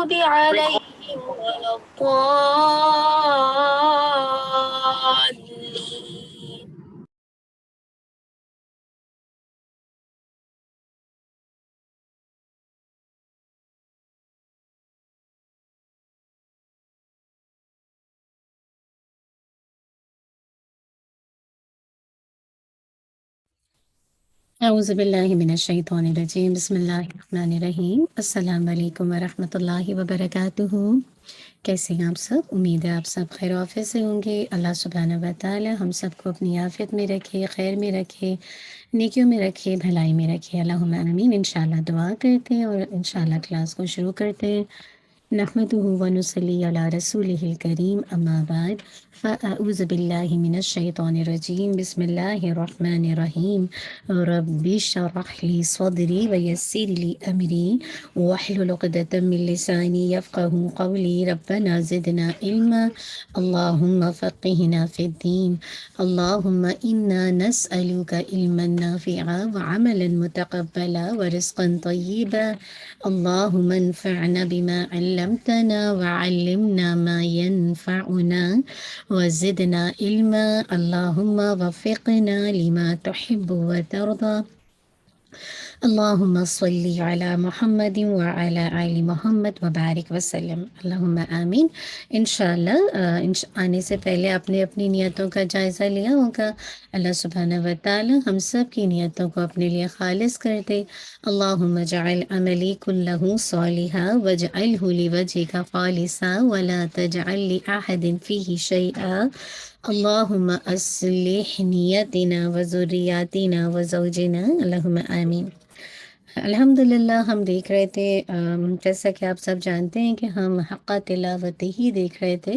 المغضوب عليهم ولا الضالين. اعوذ باللہ من الشیطان الرجیم بسم اللہ الرحمن الرحیم السلام علیکم ورحمۃ اللہ وبرکاتہ۔ کیسے ہیں آپ سب؟ امید ہے آپ سب خیر و عافیت سے ہوں گے۔ اللہ سبحانہ و تعالی ہم سب کو اپنی عافیت میں رکھے، خیر میں رکھے، نیکیوں میں رکھے، بھلائی میں رکھے، اللہم آمین۔ انشاءاللہ دعا کرتے ہیں اور انشاءاللہ کلاس کو شروع کرتے ہیں۔ نحمده ونصلی علی رسولہ الکریم، اما بعد فاعوذ باللہ من الشیطان الرجیم بسم اللہ الرحمن الرحیم۔ رب اشرح لی صدری ویسر لی امری واحلل عقدۃ من لسانی یفقهوا قولی ربنا زدنا علما اللہم فقہنا فی الدین اللہم انا نسألک علما نافعا وعملا متقبلا ورزقا طیبا اللہم انفعنا بما علمتنا وعلمنا ما ينفعنا وزدنا علما اللہم وفقنا لما تحب وترضى اللہم صلی علی محمد وعلی آل محمد وبارک وسلم، اللہم آمین۔ انشاءاللہ آنے سے پہلے آپ نے اپنی نیتوں کا جائزہ لیا ہوگا۔ اللہ سبحانہ و تعالی ہم سب کی نیتوں کو اپنے لیے خالص کر دے۔ اللہم اجعل عملی کلہ صالحا واجعلہ لوجہک خالصا ولا تجعل لأحد فیہ شیئا اللہم اصلح نیتنا وذریاتنا وزوجنا، اللہم آمین۔ الحمدللہ ہم دیکھ رہے تھے، جیسا کہ آپ سب جانتے ہیں کہ ہم حق تلاوت ہی دیکھ رہے تھے،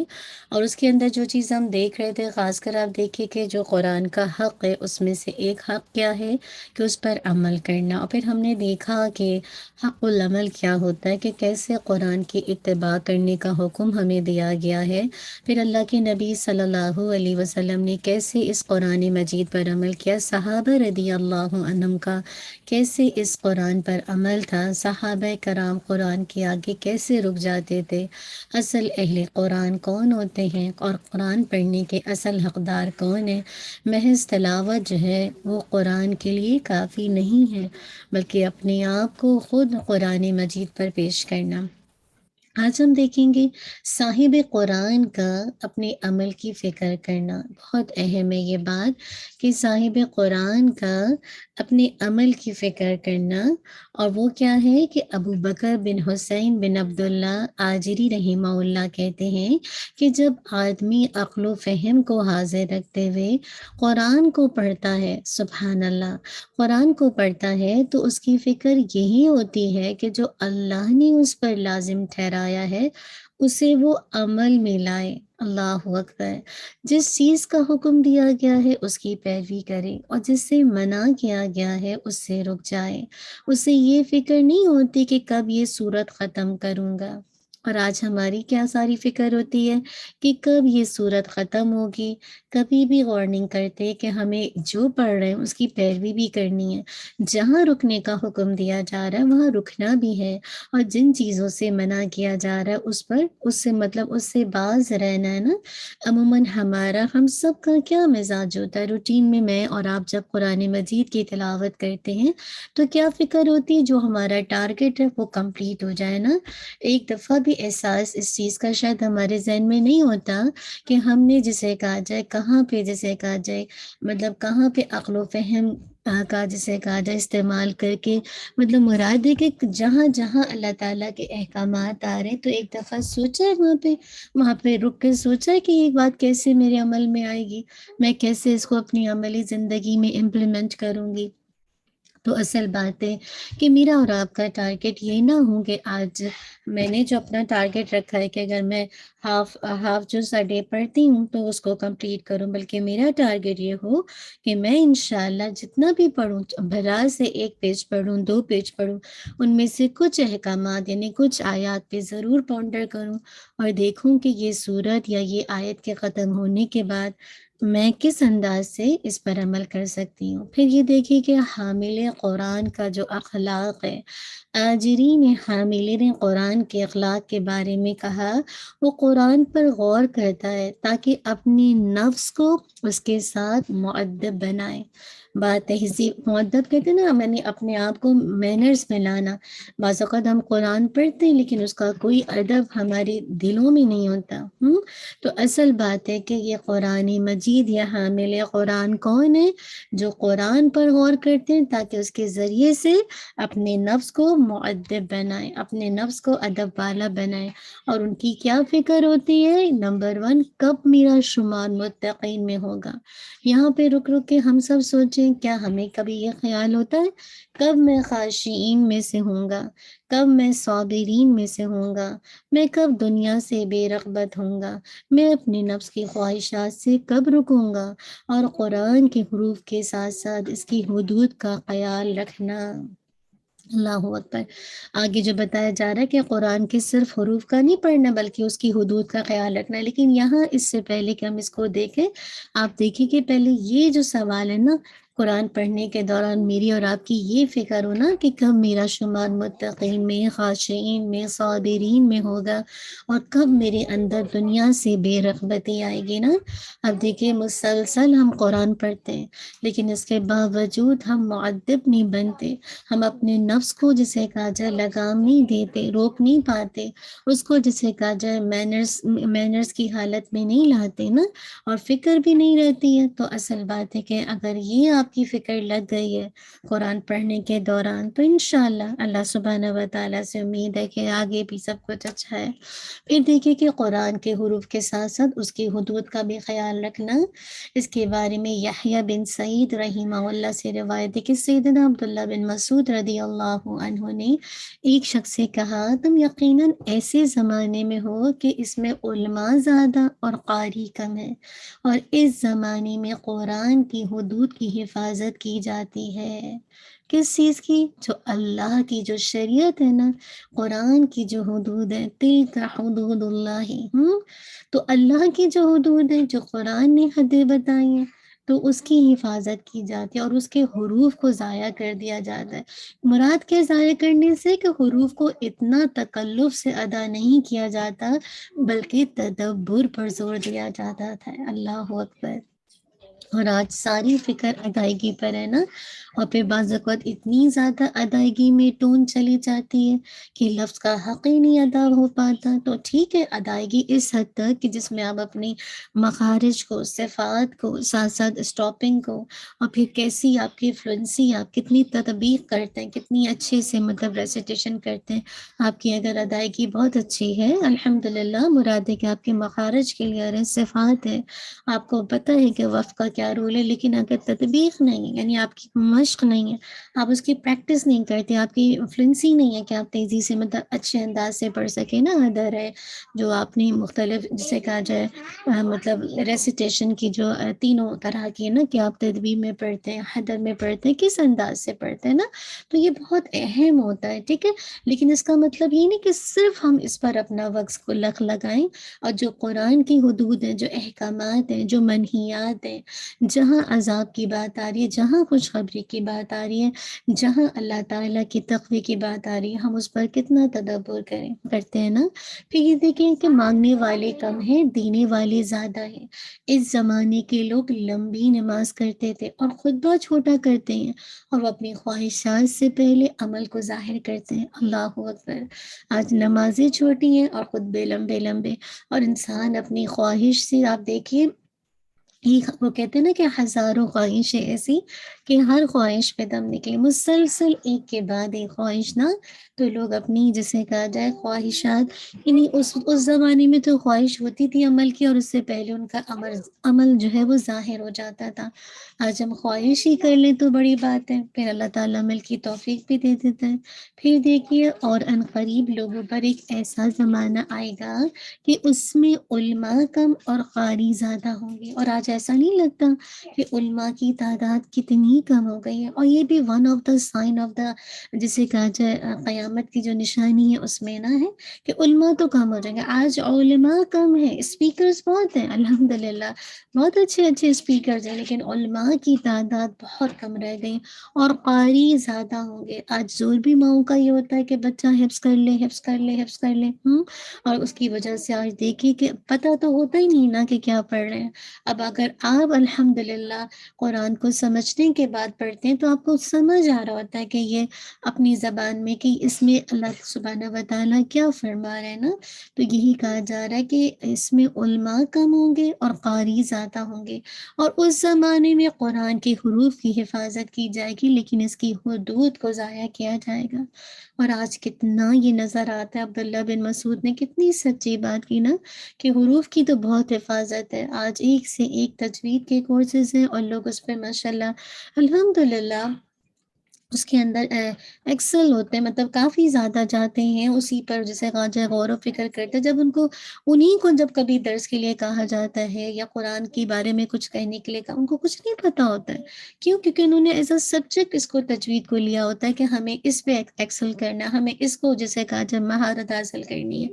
اور اس کے اندر جو چیز ہم دیکھ رہے تھے، خاص کر آپ دیکھیے کہ جو قرآن کا حق ہے اس میں سے ایک حق کیا ہے کہ اس پر عمل کرنا، اور پھر ہم نے دیکھا کہ حق العمل کیا ہوتا ہے، کہ کیسے قرآن کی اتباع کرنے کا حکم ہمیں دیا گیا ہے، پھر اللہ کے نبی صلی اللہ علیہ وسلم نے کیسے اس قرآن مجید پر عمل کیا، صحابہ رضی اللہ عنہم کا کیسے اس قرآن پر عمل تھا، صحابہ کرام قرآن کے آگے کیسے رک جاتے تھے، اصل اہل قرآن کون ہوتے ہیں اور قرآن پڑھنے کے اصل حقدار کون ہیں۔ محض تلاوت جو ہے وہ قرآن کے لیے کافی نہیں ہے، بلکہ اپنے آپ کو خود قرآن مجید پر پیش کرنا۔ آج ہم دیکھیں گے صاحب قرآن کا اپنے عمل کی فکر کرنا۔ بہت اہم ہے یہ بات کہ صاحب قرآن کا اپنے عمل کی فکر کرنا، اور وہ کیا ہے کہ ابو بکر بن حسین بن عبداللہ آجری رحمہ اللہ کہتے ہیں کہ جب آدمی عقل و فہم کو حاضر رکھتے ہوئے قرآن کو پڑھتا ہے، سبحان اللہ، قرآن کو پڑھتا ہے تو اس کی فکر یہی ہوتی ہے کہ جو اللہ نے اس پر لازم ٹھہرایا ہے اسے وہ عمل میں لائے۔ اللہ اکبر۔ جس چیز کا حکم دیا گیا ہے اس کی پیروی کرے، اور جس سے منع کیا گیا ہے اس سے رک جائے۔ اسے یہ فکر نہیں ہوتی کہ کب یہ سورت ختم کروں گا، اور آج ہماری کیا ساری فکر ہوتی ہے کہ کب یہ سورت ختم ہوگی۔ کبھی بھی غور نہیں کرتے کہ ہمیں جو پڑھ رہے ہیں اس کی پیروی بھی کرنی ہے، جہاں رکنے کا حکم دیا جا رہا ہے وہاں رکنا بھی ہے، اور جن چیزوں سے منع کیا جا رہا ہے اس سے مطلب اس سے باز رہنا ہے نا۔ عموماً ہم سب کا کیا مزاج ہوتا ہے روٹین میں اور آپ جب قرآن مجید کی تلاوت کرتے ہیں تو کیا فکر ہوتی ہے جو ہمارا ٹارگٹ ہے وہ کمپلیٹ ہو جائے نا۔ ایک دفعہ بھی احساس اس چیز کا شاید ہمارے ذہن میں نہیں ہوتا کہ ہم نے جسے کہا جائے کہاں پہ، جسے کہا جائے مطلب کہاں پہ عقل و فہم کا جسے کہا جائے استعمال کر کے، مطلب مراد ہے کہ جہاں جہاں اللہ تعالیٰ کے احکامات آ رہے ہیں تو ایک دفعہ سوچا ہے وہاں پہ رک کے سوچا ہے کہ یہ بات کیسے میرے عمل میں آئے گی، میں کیسے اس کو اپنی عملی زندگی میں امپلیمنٹ کروں گی۔ تو اصل بات ہے کہ میرا اور آپ کا ٹارگٹ یہ نہ ہو کہ آج میں نے جو اپنا ٹارگٹ رکھا ہے کہ اگر میں ہاف جو ڈے پڑھتی ہوں تو اس کو کمپلیٹ کروں، بلکہ میرا ٹارگٹ یہ ہو کہ میں انشاءاللہ جتنا بھی پڑھوں، بھلا سے 1 پیج پڑھوں، 2 پیج پڑھوں، ان میں سے کچھ احکامات یعنی کچھ آیات پہ ضرور پونڈر کروں، اور دیکھوں کہ یہ سورت یا یہ آیت کے ختم ہونے کے بعد میں کس انداز سے اس پر عمل کر سکتی ہوں۔ پھر یہ دیکھیے کہ حامل قرآن کا جو اخلاق ہے، آجرین حاملین قرآن کے اخلاق کے بارے میں کہا، وہ قرآن پر غور کرتا ہے تاکہ اپنے نفس کو اس کے ساتھ مؤدب بنائے۔ تہذیب مؤدب کہتے ہیں نا، میں نے اپنے آپ کو مینرز میں لانا۔ بعض اوقات ہم قرآن پڑھتے ہیں لیکن اس کا کوئی ادب ہمارے دلوں میں نہیں ہوتا۔ تو اصل بات ہے کہ یہ قرآن مجید یا حامل قرآن کون ہے؟ جو قرآن پر غور کرتے ہیں تاکہ اس کے ذریعے سے اپنے نفس کو مؤدب بنائیں، اپنے نفس کو ادب والا بنائیں۔ اور ان کی کیا فکر ہوتی ہے؟ نمبر 1، کب میرا شمار متقین میں ہوگا۔ یہاں پہ رک رک کے ہم سب سوچیں، کیا ہمیں کبھی یہ خیال ہوتا ہے کب میں خاشعین میں سے ہوں گا، کب میں صابرین میں سے ہوں گا، میں کب دنیا سے بے رغبت ہوں گا، میں اپنے نفس کی خواہشات سے کب رکوں گا؟ اور قرآن کے حروف کے ساتھ ساتھ اس کی حدود کا خیال رکھنا۔ اللہ اکبر۔ آگے جو بتایا جا رہا ہے کہ قرآن کے صرف حروف کا نہیں پڑھنا بلکہ اس کی حدود کا خیال رکھنا ہے، لیکن یہاں اس سے پہلے کہ ہم اس کو دیکھیں، آپ دیکھیں کہ پہلے یہ جو سوال ہے نا، قرآن پڑھنے کے دوران میری اور آپ کی یہ فکر ہو نا کہ کب میرا شمار متقین میں، خاشعین میں، صابرین میں ہوگا، اور کب میرے اندر دنیا سے بے رغبتی آئے گی نا۔ اب دیکھیں، مسلسل ہم قرآن پڑھتے ہیں لیکن اس کے باوجود ہم مؤدب نہیں بنتے، ہم اپنے نفس کو جسے کہا جائے لگام نہیں دیتے، روک نہیں پاتے، اس کو جسے کہا جائے مینرز کی حالت میں نہیں لاتے نا، اور فکر بھی نہیں رہتی ہے۔ تو اصل بات ہے کہ اگر یہ آپ کی فکر لگ گئی ہے قرآن پڑھنے کے دوران تو انشاءاللہ اللہ سبحانہ و تعالیٰ سے امید ہے کہ آگے بھی سب کچھ اچھا ہے۔ پھر دیکھیں کہ قرآن کے حروف کے ساتھ ساتھ اس کی حدود کا بھی خیال رکھنا۔ اس کے بارے میں یحییٰ بن سعید رحمہ اللہ سے روایت ہے کہ سیدنا عبداللہ بن مسعود رضی اللہ عنہ نے ایک شخص سے کہا، تم یقیناً ایسے زمانے میں ہو کہ اس میں علماء زیادہ اور قاری کم ہے، اور اس زمانے میں قرآن کی حدود کی حفاظت کی جاتی ہے۔ کس چیز کی؟ جو اللہ کی جو شریعت ہے نا، قرآن کی جو حدود ہے، تلک حدود اللہ، تو اللہ کی جو حدود ہے، جو قرآن نے حدیں بتائی ہیں، تو اس کی حفاظت کی جاتی ہے اور اس کے حروف کو ضائع کر دیا جاتا ہے۔ مراد کے ضائع کرنے سے کہ حروف کو اتنا تکلف سے ادا نہیں کیا جاتا بلکہ تدبر پر زور دیا جاتا تھا۔ اللہ اکبر۔ اور آج ساری فکر ادائیگی پر ہے نا، اور پھر بعض اوقات اتنی زیادہ ادائیگی میں ٹون چلی جاتی ہے کہ لفظ کا حق ہی نہیں ادا ہو پاتا۔ تو ٹھیک ہے، ادائیگی اس حد تک کہ جس میں آپ اپنی مخارج کو، صفات کو، ساتھ ساتھ اسٹاپنگ کو، اور پھر کیسی آپ کی فلوئنسی، آپ کتنی تطبیق کرتے ہیں، کتنی اچھے سے مطلب ریسیٹیشن کرتے ہیں۔ آپ کی اگر ادائیگی بہت اچھی ہے الحمدللہ، مراد ہے کہ آپ کے مخارج کلیئر ہے، صفات ہے، آپ کو پتہ ہے کہ وقف کا کیا رول ہے، لیکن اگر تطبیق نہیں ہے، یعنی آپ کی مشق نہیں ہے، آپ اس کی پریکٹس نہیں کرتے، آپ کی فلوئنسی نہیں ہے کہ آپ تیزی سے مطلب اچھے انداز سے پڑھ سکیں نا، ادر ہے جو آپ نے مختلف جسے کہا جائے مطلب ریسیٹیشن کی جو تینوں طرح کی ہے نا، کہ آپ تدبیر میں پڑھتے ہیں، حدر میں پڑھتے ہیں، کس انداز سے پڑھتے ہیں نا، تو یہ بہت اہم ہوتا ہے، ٹھیک ہے۔ لیکن اس کا مطلب یہ نہیں کہ صرف ہم اس پر اپنا وقت کو لگائیں، اور جو قرآن کی حدود ہیں، جو احکامات ہیں، جو منہیات ہیں، جہاں عذاب کی بات آ رہی ہے، جہاں خوشخبری کی بات آ رہی ہے، جہاں اللہ تعالیٰ کی تقوی کی بات آ رہی ہے، ہم اس پر کتنا تدبر کرتے ہیں نا۔ پھر یہ دیکھیں کہ مانگنے والے کم ہیں، دینے والے زیادہ ہیں۔ اس زمانے کے لوگ لمبی نماز کرتے تھے اور خطبہ چھوٹا کرتے ہیں، اور وہ اپنی خواہشات سے پہلے عمل کو ظاہر کرتے ہیں۔ اللہ اکبر۔ آج نمازیں چھوٹی ہیں اور خطبے لمبے لمبے، اور انسان اپنی خواہش سے، آپ دیکھیے وہ کہتے ہیں نا کہ ہزاروں خواہشیں ایسی کہ ہر خواہش پہ دم نکلے، مسلسل ایک کے بعد ایک خواہش نا، تو لوگ اپنی جسے کہا جائے خواہشات، یعنی اس زمانے میں تو خواہش ہوتی تھی عمل کی، اور اس سے پہلے ان کا عمل جو ہے وہ ظاہر ہو جاتا تھا۔ آج ہم خواہش ہی کر لیں تو بڑی بات ہے، پھر اللہ تعالیٰ عمل کی توفیق بھی دے دیتا ہے۔ پھر دیکھیے، اور ان قریب لوگوں پر ایک ایسا زمانہ آئے گا کہ اس میں علماء کم اور قاری زیادہ ہوں گے، اور آج ایسا نہیں لگتا کہ علماء کی تعداد کتنی کتنی کم ہو گئی ہے، اور یہ بھی one of the sign of the, جسے کہا جائے قیامت کی جو نشانی ہے اس میں ہے کہ علماء تو کم ہو جائیں گے. آج علماء کم ہیں، اسپیکرز بہت ہیں الحمدللہ، بہت اچھے اچھے اسپیکرز ہیں، لیکن علماء کی تعداد بہت کم رہ گئی، اور قاری زیادہ ہوں گے. آج زور بھی ماؤں کا یہ ہوتا ہے کہ بچہ حفظ کر لے حفظ کر لے حفظ کر لے، اور اس کی وجہ سے آج دیکھیے کہ پتہ تو ہوتا ہی نہیں نا کہ کیا پڑھ رہے ہیں. اب اگر آپ الحمدللہ قرآن کو سمجھنے کے بعد پڑھتے ہیں تو آپ کو سمجھ آ رہا ہوتا ہے کہ یہ اپنی زبان میں کہ اس میں اللہ سبحانہ و تعالیٰ کیا فرما رہے ہیں نا. تو یہی کہا جا رہا ہے کہ اس میں علماء کم ہوں گے اور قاری زیادہ ہوں گے، اور اس زمانے میں قرآن کے حروف کی حفاظت کی جائے گی لیکن اس کی حدود کو ضائع کیا جائے گا. اور آج کتنا یہ نظر آتا ہے، عبداللہ بن مسعود نے کتنی سچی بات کی نا کہ حروف کی تو بہت حفاظت ہے. آج ایک سے ایک تجوید کے کورسز ہیں اور لوگ اس پہ ماشاءاللہ الحمدللہ اس کے اندر ایکسل ہوتے ہیں، مطلب کافی زیادہ جاتے ہیں اسی پر، جسے کہا جائے غور و فکر کرتے. جب ان کو انہیں کو جب کبھی درس کے لیے کہا جاتا ہے یا قرآن کے بارے میں کچھ کہنے کے لیے ان کو کچھ نہیں پتہ ہوتا ہے. کیوں؟ کیونکہ انہوں نے ایز اے سبجیکٹ اس کو تجوید کو لیا ہوتا ہے کہ ہمیں اس پہ ایکسل کرنا ہے، ہمیں اس کو جسے کہا جائے مہارت حاصل کرنی ہے.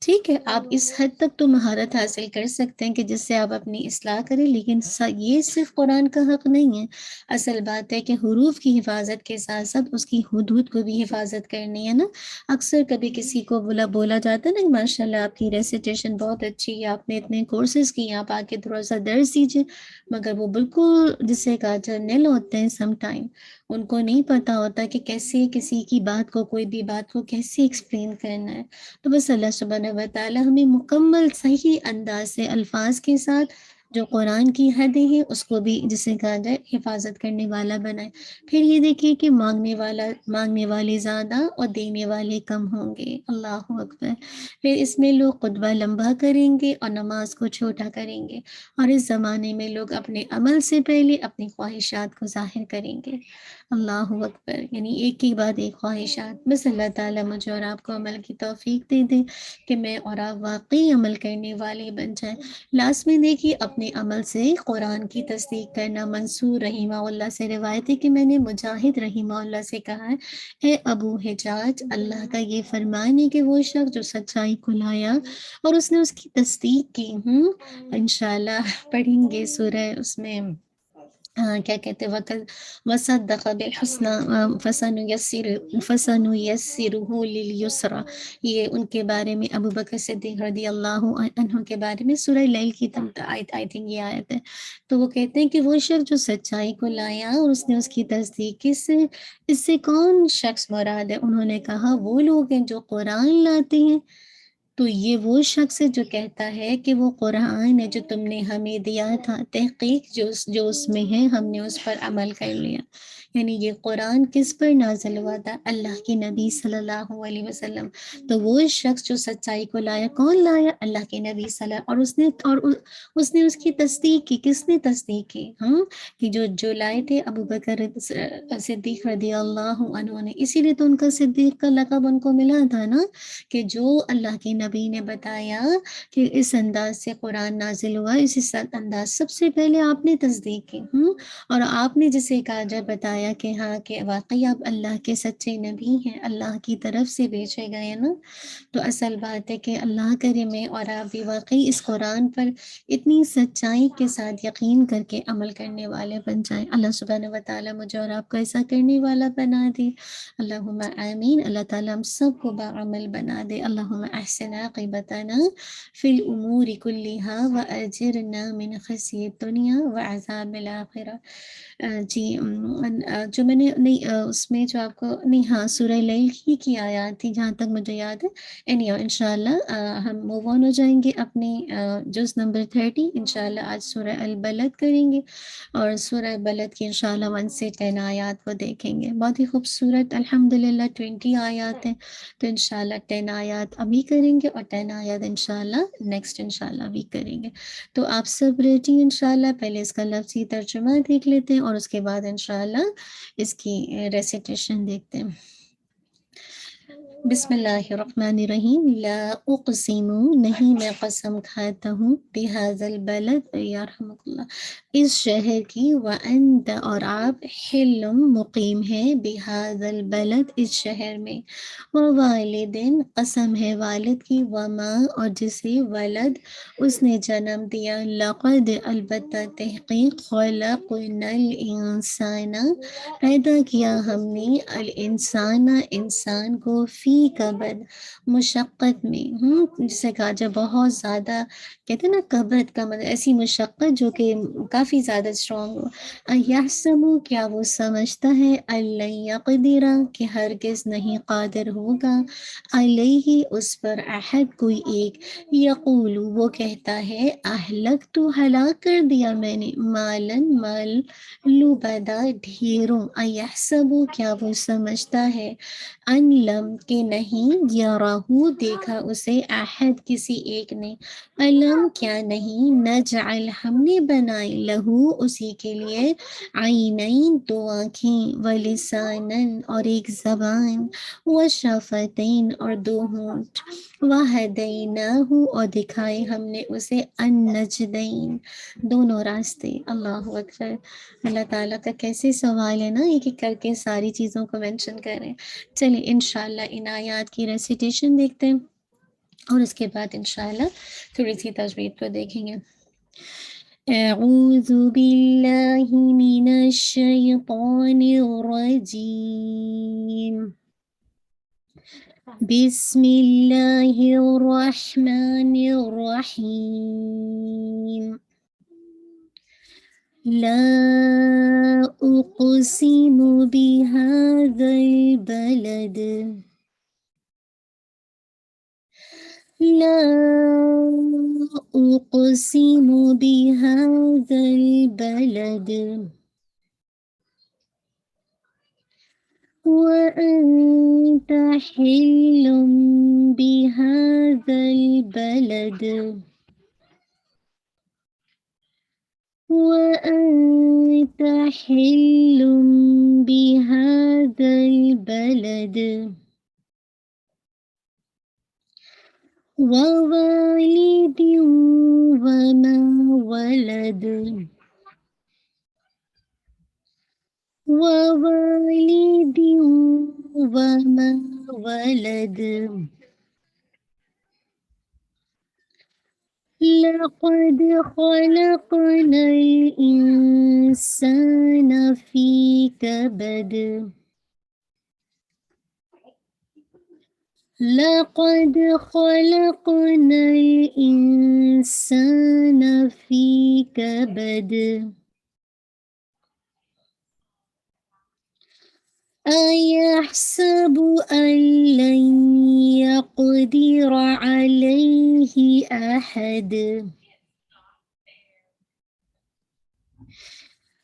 ٹھیک ہے، آپ اس حد تک تو مہارت حاصل کر سکتے ہیں کہ جس سے آپ اپنی اصلاح کریں، لیکن یہ صرف قرآن کا حق نہیں ہے. اصل بات ہے کہ حروف کی حفاظت کے ساتھ ساتھ اس کی حدود کو بھی حفاظت کرنی ہے نا. اکثر کبھی کسی کو بولا جاتا ہے نا، ماشاءاللہ آپ کی ریسیٹیشن بہت اچھی ہے، آپ نے اتنے کورسز کیے، آپ آ کے تھوڑا سا درس دیجیے، مگر وہ بالکل جسے کہا جائے نل ہوتے ہیں. سم ٹائم ان کو نہیں پتا ہوتا کہ کیسے کسی کی بات کو، کوئی بھی بات کو کیسے ایکسپلین کرنا ہے. تو بس اللہ سبحانہ و تعالی ہمیں مکمل صحیح انداز سے الفاظ کے ساتھ جو قرآن کی حدیں ہیں اس کو بھی جسے کہا جائے حفاظت کرنے والا بنائے. پھر یہ دیکھیے کہ مانگنے والے زیادہ اور دینے والے کم ہوں گے. اللہ اکبر. پھر اس میں لوگ خطبہ لمبا کریں گے اور نماز کو چھوٹا کریں گے، اور اس زمانے میں لوگ اپنے عمل سے پہلے اپنی خواہشات کو ظاہر کریں گے. اللہ اکبر. یعنی ایک کے بعد ایک خواہشات. بس اللہ تعالیٰ مجھے اور آپ کو عمل کی توفیق دے دے کہ میں اور آپ واقعی عمل کرنے والے بن جائیں. لاسٹ میں دیکھیے اپنے عمل سے قرآن کی تصدیق کرنا. منصور رحمہ اللہ سے روایت ہے کہ میں نے مجاہد رحمہ اللہ سے کہا ہے، اے ابو حجاج، اللہ کا یہ فرمان ہے کہ وہ شخص جو سچائی کو لایا اور اس نے اس کی تصدیق کی. انشاءاللہ پڑھیں گے سورہ اس میں کیا کہتے ہیں وصدق بالحسنى فسنيسره لليسرى. یہ ان کے بارے میں ابو بکر صدیق رضی اللہ عنہ کے بارے میں سورہ لیل کی آئی تھنک یہ آیت ہے. تو وہ کہتے ہیں کہ وہ شخص جو سچائی کو لایا اور اس نے اس کی تصدیق کی، اس سے کون شخص مراد ہے؟ انہوں نے کہا وہ لوگ ہیں جو قرآن لاتے ہیں. تو یہ وہ شخص ہے جو کہتا ہے کہ وہ قرآن ہے جو تم نے ہمیں دیا تھا، تحقیق جو اس میں ہے ہم نے اس پر عمل کر لیا. یعنی یہ قرآن کس پر نازل ہوا تھا؟ اللہ کی نبی صلی اللہ علیہ وسلم. تو وہ شخص جو سچائی کو لایا، کون لایا؟ اللہ کے نبی صلی اللہ، اور اس نے اس کی تصدیق کی. کس نے تصدیق کی؟ کہ جو لائے تھے ابو بکر صدیق رضی اللہ عنہ نے. اسی لیے تو ان کا صدیق کا لقب ان کو ملا تھا نا، کہ جو اللہ کے نبی نے بتایا کہ اس انداز سے قرآن نازل ہوا، اسی انداز سب سے پہلے آپ نے تصدیق کی. اور آپ نے جسے کہا جائے بتایا کہ ہاں کہ واقعی آپ اللہ کے سچے نبی ہیں، اللہ کی طرف سے بھیجے گئے نا. تو اصل بات ہے کہ اللہ کرے میں اور آپ بھی واقعی اس قرآن پر اتنی سچائی کے ساتھ یقین کر کے عمل کرنے والے بن جائیں. اللہ سبحانہ و تعالیٰ مجھے اور آپ کو ایسا کرنے والا بنا دے. اللہم آمین. اللہ تعالیٰ ہم سب کو باعمل بنا دے. اللہم احسن عاقبتنا فی الامور کلہا واجرنا من خزی الدنیا وعذاب الآخرہ. جی جو میں نے نہیں اس میں جو آپ کو نہیں، ہاں سورہ لیل ہی کی آیات تھی جہاں تک مجھے یاد ہے. انشاءاللہ ہم موو آن ہو جائیں گے اپنی جز نمبر 30. انشاءاللہ آج سورہ البلد کریں گے، اور سورہ بلد کی انشاءاللہ 1 سے 10 آیات کو دیکھیں گے. بہت ہی خوبصورت الحمدللہ 20 آیات ہیں. تو انشاءاللہ 10 آیات ابھی کریں گے اور 10 آیات انشاءاللہ نیکسٹ انشاءاللہ بھی کریں گے. تو آپ سب ریڈی انشاءاللہ؟ پہلے اس کا لفظی ترجمہ دیکھ لیتے ہیں اور اس کے بعد انشاءاللہ اس کی ریسیٹیشن دیکھتے ہیں. بسم اللہ الرحمن الرحیم لا اقسم نہیں میں قسم کھاتا ہوں بہذا البلد یا رحمک اللہ اس شہر کی وانت اور آپ حلم مقیم ہے بہذا البلد اس شہر میں ووالدین قسم ہے والد کی وما اور جسے ولد اس نے جنم دیا لقد البتہ تحقیق خلقنا الانسان پیدا کیا ہم نے الانسان انسان کو فی کبد مشقت میں جسے کہا جب بہت زیادہ کہتے ہیں نا کبد کا مطلب ایسی مشقت جو کہ کافی زیادہ اسٹرانگ ہو یحسب کیا وہ سمجھتا ہے اللہ یقدر کہ ہرگز نہیں قادر ہوگا علیہ اس پر احد کوئی ایک یقول وہ کہتا ہے اہلک تو ہلاک کر دیا میں نے مالن مال لبدا ڈھیروں ایحسب کیا وہ سمجھتا ہے ان لم کہ نہیں یراہو دیکھا اسے احد کسی ایک نے علم کیا نہیں نجعل ہم نے بنائی لہو اسی کے لیے عینین دو آنکھیں ولسانن اور ایک زبان وشفتین اور دو ہونٹ وہدیناہ اور دکھائے ہم نے اسے النجدین دونوں راستے اللہ اکبر اللہ تعالیٰ کا کیسے سوال ہے نا ایک ایک کر کے ساری چیزوں کو مینشن کریں چلیں انشاءاللہ ان آیات کی ریسیٹیشن دیکھتے ہیں اور اس کے بعد انشاءاللہ تھوڑی سی تجوید کو دیکھیں گے اعوذ باللہ من الشیطان الرجیم بسم اللہ الرحمن الرحیم لا أقسم بهذا البلد لا أقسم بهذا البلد وأنت حل بهذا البلد وأنت حل بهذا البلد ووالد وما ولد ووالد وما ولد لقد خلقنا الإنسان في كبد لقد خلقنا الإنسان في كبد أيحسب أن لن يقدر عليه أحد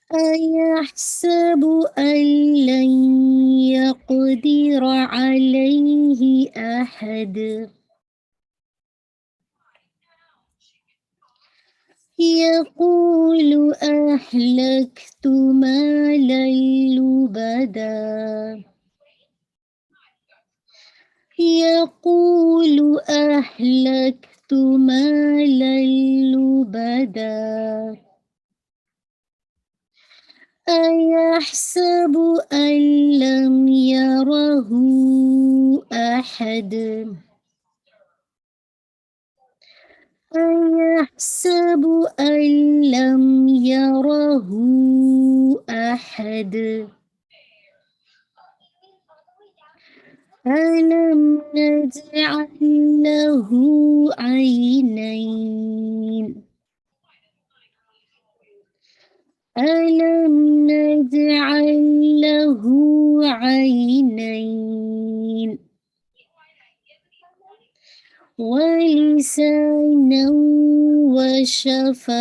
أيحسب أن لن يقدر عليه أحد يقول أهلكت مالا لبدا يقول أهلكت مالا لبدا أيحسب أن لم يره أحد أيحسب أن لم يره أحد ألم نجعل له عينين ألم نجعل له عينين ولسانا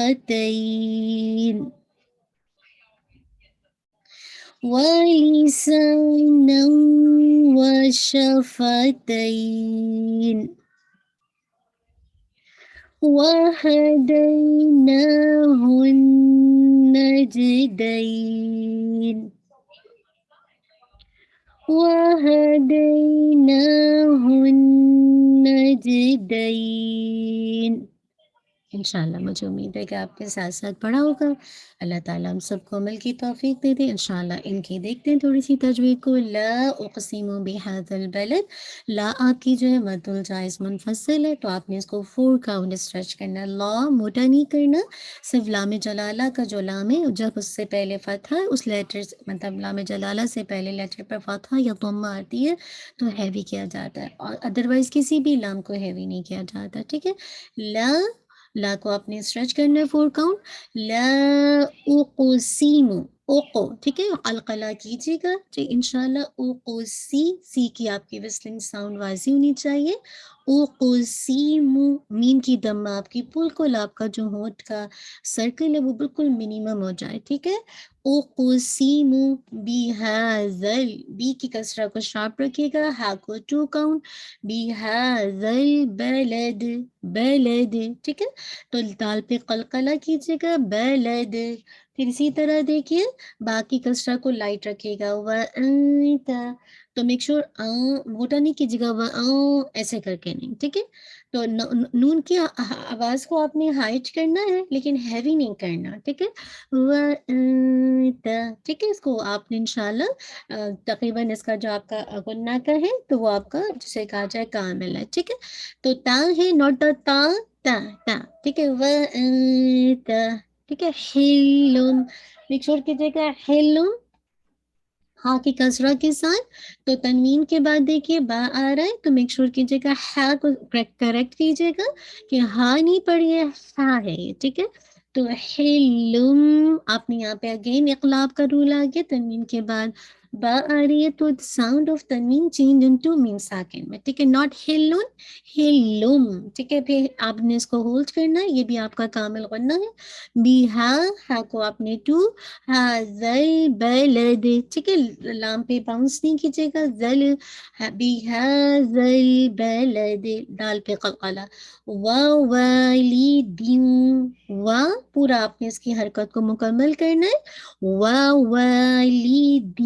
وشفتين ولسانا وشفتين وهديناه النجدين وَهَدَيْنَاهُ النَّجْدَيْنِ. انشاءاللہ مجھے امید ہے کہ آپ کے ساتھ ساتھ پڑھا ہوگا. اللہ تعالیٰ ہم سب کو عمل کی توفیق دے دے. انشاءاللہ ان کی دیکھتے ہیں تھوڑی سی تجوید کو. لا اقسم بہذا البلد، لا آپ کی جو ہے مد الجائز منفصل ہے تو آپ نے اس کو 4 کاؤنٹ اسٹریچ کرنا. لا موٹا نہیں کرنا، صرف لام جلالہ کا جو لام ہے جب اس سے پہلے فتحہ ہے اس لیٹر مطلب لام جلالہ سے پہلے لیٹر پر فتحہ یا ضمہ آتی ہے تو ہیوی کیا جاتا ہے، اور ادروائز کسی بھی لام کو ہیوی نہیں کیا جاتا. ٹھیک ہے. لا، لا کو آپ نے اسٹریچ کرنا ہے 4 کاؤنٹ. لا اقسیم، اوقو، ٹھیک ہے. قلقلہ کیجیے گا جی انشاءاللہ. سی کی آپ کی وسلنگ ساؤنڈ واضح ہونی چاہیے. اقسیم، میم کی دمہ آپ کی بالکل آپ کا جو ہونٹ کا سرکل ہے وہ بالکل منیمم ہو جائے. ٹھیک ہے. اقسیم بہذل، بی کی کسرہ کو شارپ رکھیے گا، ہا کو 2 کاؤنٹ. بہذل بلد، بلد. ٹھیک ہے. تو دال پہ قلقلہ کیجیے گا، بلد. پھر اسی طرح دیکھیے باقی کسرہ کو لائٹ رکھیے گا. وَأَنْتَ، تو میک شور موٹا نہیں کیجیے گا، ایسے کر کے نہیں. ٹھیک ہے. تو نون کی آواز کو آپ نے ہائٹ کرنا ہے لیکن ہیوی نہیں کرنا. ٹھیک ہے. وَأَنْتَ، ٹھیک ہے. اس کو آپ نے انشاءاللہ تقریباً اس کا جو آپ کا غنہ کا ہے تو وہ آپ کا جسے کہا جائے کامل ہے. ٹھیک ہے. تو تا ہے نوٹ دا تا، تا تا. ٹھیک ہے. وَأَنْتَ، ٹھیک ہے. حِلٌّ، میک شور کیجیے گا حِلٌّ ہاں کی کسرہ کے ساتھ. تو تنوین کے بعد دیکھیے با آ رہا ہے تو میک شور کیجیے گا ہا کو کریکٹ کیجیے گا کہ ہا نہیں پڑھی ہے، ہا ہے یہ. ٹھیک ہے. تو حلم، آپ نے یہاں پہ اگین اقلاب کا رول آ گیا. تنوین کے بعد با آ رہی ہے تو ساؤنڈ آف تنوین چینج انٹو میم ساکن میں. ٹھیک ہے. ناٹ ہلن، ہلم. ٹھیک ہے. پھر آپ نے اس کو ہولڈ کرنا ہے، یہ بھی آپ کا کامل غنہ ہے. بی ہا کو آپ نے 2، ہاذل بلد. ٹھیک ہے. لام پہ باؤنس نہیں کیجیے گا. زل، بہذل بلد، دال پہ قلقلہ. ووالد، و پورا آپ نے اس کی حرکت کو مکمل کرنا ہے. ووالد،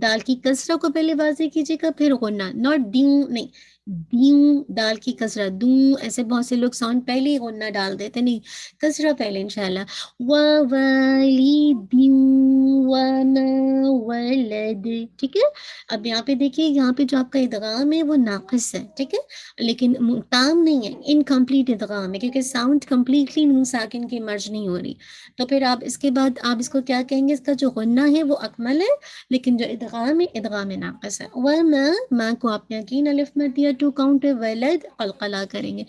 دال کی کسرہ کو پہلے واضح کیجیے گا پھر غنہ، ناٹ دیوں نہیں، دیوں دال کی کسرہ دوں. ایسے بہت سے لوگ ساؤنڈ پہلے ہی غنہ ڈال دیتے، نہیں، کسرہ پہلے انشاءاللہ. ووالد وما ولد. ٹھیک ہے. اب یہاں پہ دیکھیے یہاں پہ جو آپ کا ادغام ہے وہ ناقص ہے. ٹھیک ہے. لیکن تام نہیں ہے، انکمپلیٹ ادغام ہے کیونکہ ساؤنڈ کمپلیٹلی نون ساکن کی مرج نہیں ہو رہی. تو پھر آپ اس کے بعد آپ اس کو کیا کہیں گے، اس کا جو غنہ ہے وہ اکمل ہے لیکن جو ادغام ہے ادغام ناقص ہے. وما، ماں کو آپ نے یقین الف مد دیا 2 کاؤنٹ ہے. ولد قلقلہ کریں گے.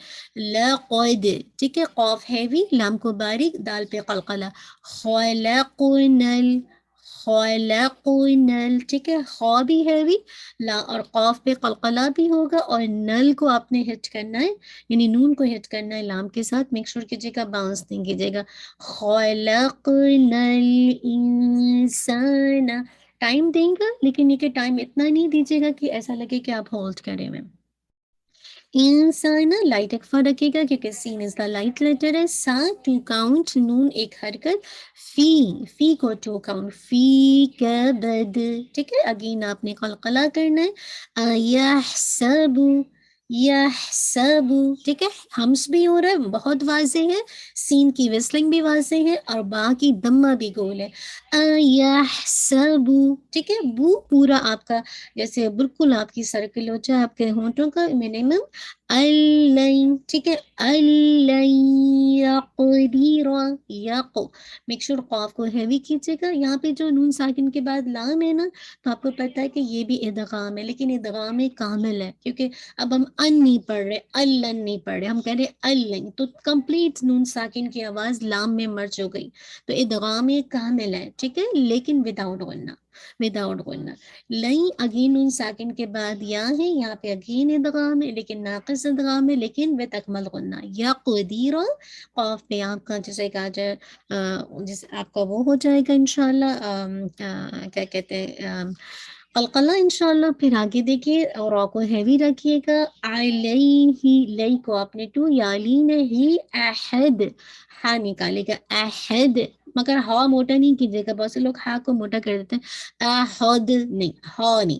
لقد، ٹھیک ہے. قاف ہیوی، لام کو باریک، دال پہ قلقلہ. خلقنل، خلقنل. ٹھیک ہے. خا بھی ہیوی، لا اور قاف پہ قلقلہ بھی ہوگا، اور نل کو آپ نے ہٹ کرنا ہے، یعنی نون کو ہٹ کرنا ہے لام کے ساتھ. میک شور کیجیے گا باؤنس نہیں کیجیے گا. خلقنا الانسان، ٹائم دیں گا لیکن یہ کہ ٹائم اتنا نہیں دیجیے گا کہ ایسا لگے کہ آپ ہولڈ کرے ہوئے. انسان لائٹ اکفا رکھے گا کیونکہ سین از دا لائٹ لیٹر ہے. سا 2 کاؤنٹ، نون ایک حرکت. فی، فی کو 2 کاؤنٹ. فی کبد. ٹھیک ہے. اگین آپ نے قلقلہ کرنا ہے. یحسب، یحسب. ٹھیک ہے. ہمس بھی ہو رہا ہے، بہت واضح ہے. سین کی وسلنگ بھی واضح ہے اور با کی دمہ بھی گول ہے. یحسب. ٹھیک ہے. بو پورا آپ کا جیسے بالکل آپ کی سرکل ہو جائے آپ کے ہونٹوں کا منیمم. الین، ٹھیک ہے. الین یقدیر، یقو. میک شور قاف کو ہیوی کیجیے گا. یہاں پہ جو نون ساکن کے بعد لام ہے نا تو آپ کو پتا ہے کہ یہ بھی ادغام ہے لیکن ادغام کامل ہے کیونکہ اب ہم ان نہیں پڑھ رہے، الن نہیں پڑھ رہے، ہم کہہ رہے الین. تو کمپلیٹ نون ساکن کی آواز لام میں مرج ہو گئی تو ادغام کامل ہے. ٹھیک ہے. لیکن وداؤٹ غنہ، وداؤٹ غنہ. لئی اگین ان ساکن کے بعد یا ہے، یہاں پہ اگین ادغام ہے لیکن ناقص ادغام ہے لیکن وت اکمل غنہ. یا قدیر، قاف پہ آپ کا جسے کہا جائے جس آپ کا وہ ہو جائے گا انشاءاللہ کیا کہتے ہیں قلقلہ انشاءاللہ. پھر آگے دیکھیے اور را کو ہیوی رکھیے گا. علیہ، لئی کو آپ نے 2، یا لین ہی احد، ہا نکالے گا. احد، مگر ہا موٹا نہیں کیجیے گا، بہت سے لوگ ہا کو موٹا کر دیتے ہیں. احد نہیں، ہا نہیں.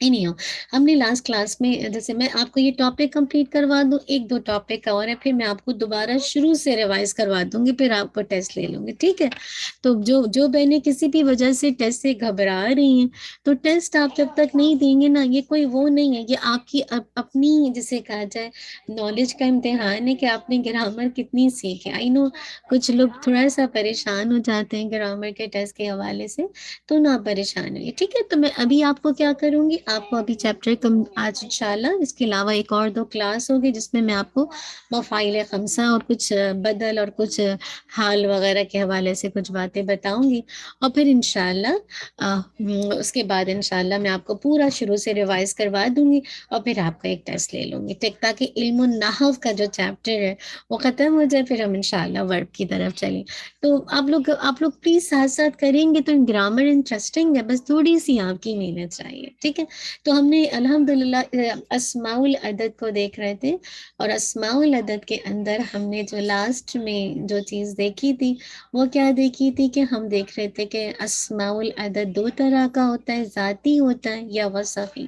نہیں ہو ہم نے لاسٹ کلاس میں جیسے میں آپ کو یہ ٹاپک کمپلیٹ کروا دوں، ایک دو ٹاپک اور ہے، پھر میں آپ کو دوبارہ شروع سے ریوائز کروا دوں گی، پھر آپ کو ٹیسٹ لے لوں گی، ٹھیک ہے؟ تو جو بہنیں کسی بھی وجہ سے ٹیسٹ سے گھبرا رہی ہیں تو ٹیسٹ آپ جب تک نہیں دیں گے نا، یہ کوئی وہ نہیں ہے، یہ آپ کی اپنی جسے کہا جائے نالج کا امتحان ہے کہ آپ نے گرامر کتنی سیکھی۔ آئی نو کچھ لوگ تھوڑا سا پریشان ہو جاتے ہیں گرامر کے ٹیسٹ کے حوالے سے، تو نہ پریشان ہوئیے، ٹھیک ہے؟ تو میں ابھی آپ کو کیا کروں گی، آپ کو ابھی چیپٹر آج انشاءاللہ اس کے علاوہ ایک اور دو کلاس ہوگی جس میں آپ کو مفاعل خمسہ اور کچھ بدل اور کچھ حال وغیرہ کے حوالے سے کچھ باتیں بتاؤں گی، اور پھر انشاءاللہ اس کے بعد انشاءاللہ میں آپ کو پورا شروع سے ریوائز کروا دوں گی، اور پھر آپ کا ایک ٹیسٹ لے لوں گی، تاکہ علم النحو کا جو چیپٹر ہے وہ ختم ہو جائے، پھر ہم انشاءاللہ ورب کی طرف چلیں۔ تو آپ لوگ پلیز ساتھ ساتھ کریں گے تو گرامر انٹرسٹنگ ہے، بس تھوڑی سی آپ کی محنت چاہیے، ٹھیک ہے؟ تو ہم نے الحمدللہ اسماء العدد کو دیکھ رہے تھے، اور اسماء العدد کے اندر ہم نے جو لاسٹ میں جو چیز دیکھی تھی وہ کیا دیکھی تھی کہ ہم دیکھ رہے تھے کہ اسماء العدد دو طرح کا ہوتا ہے، ذاتی ہوتا ہے یا وصفی۔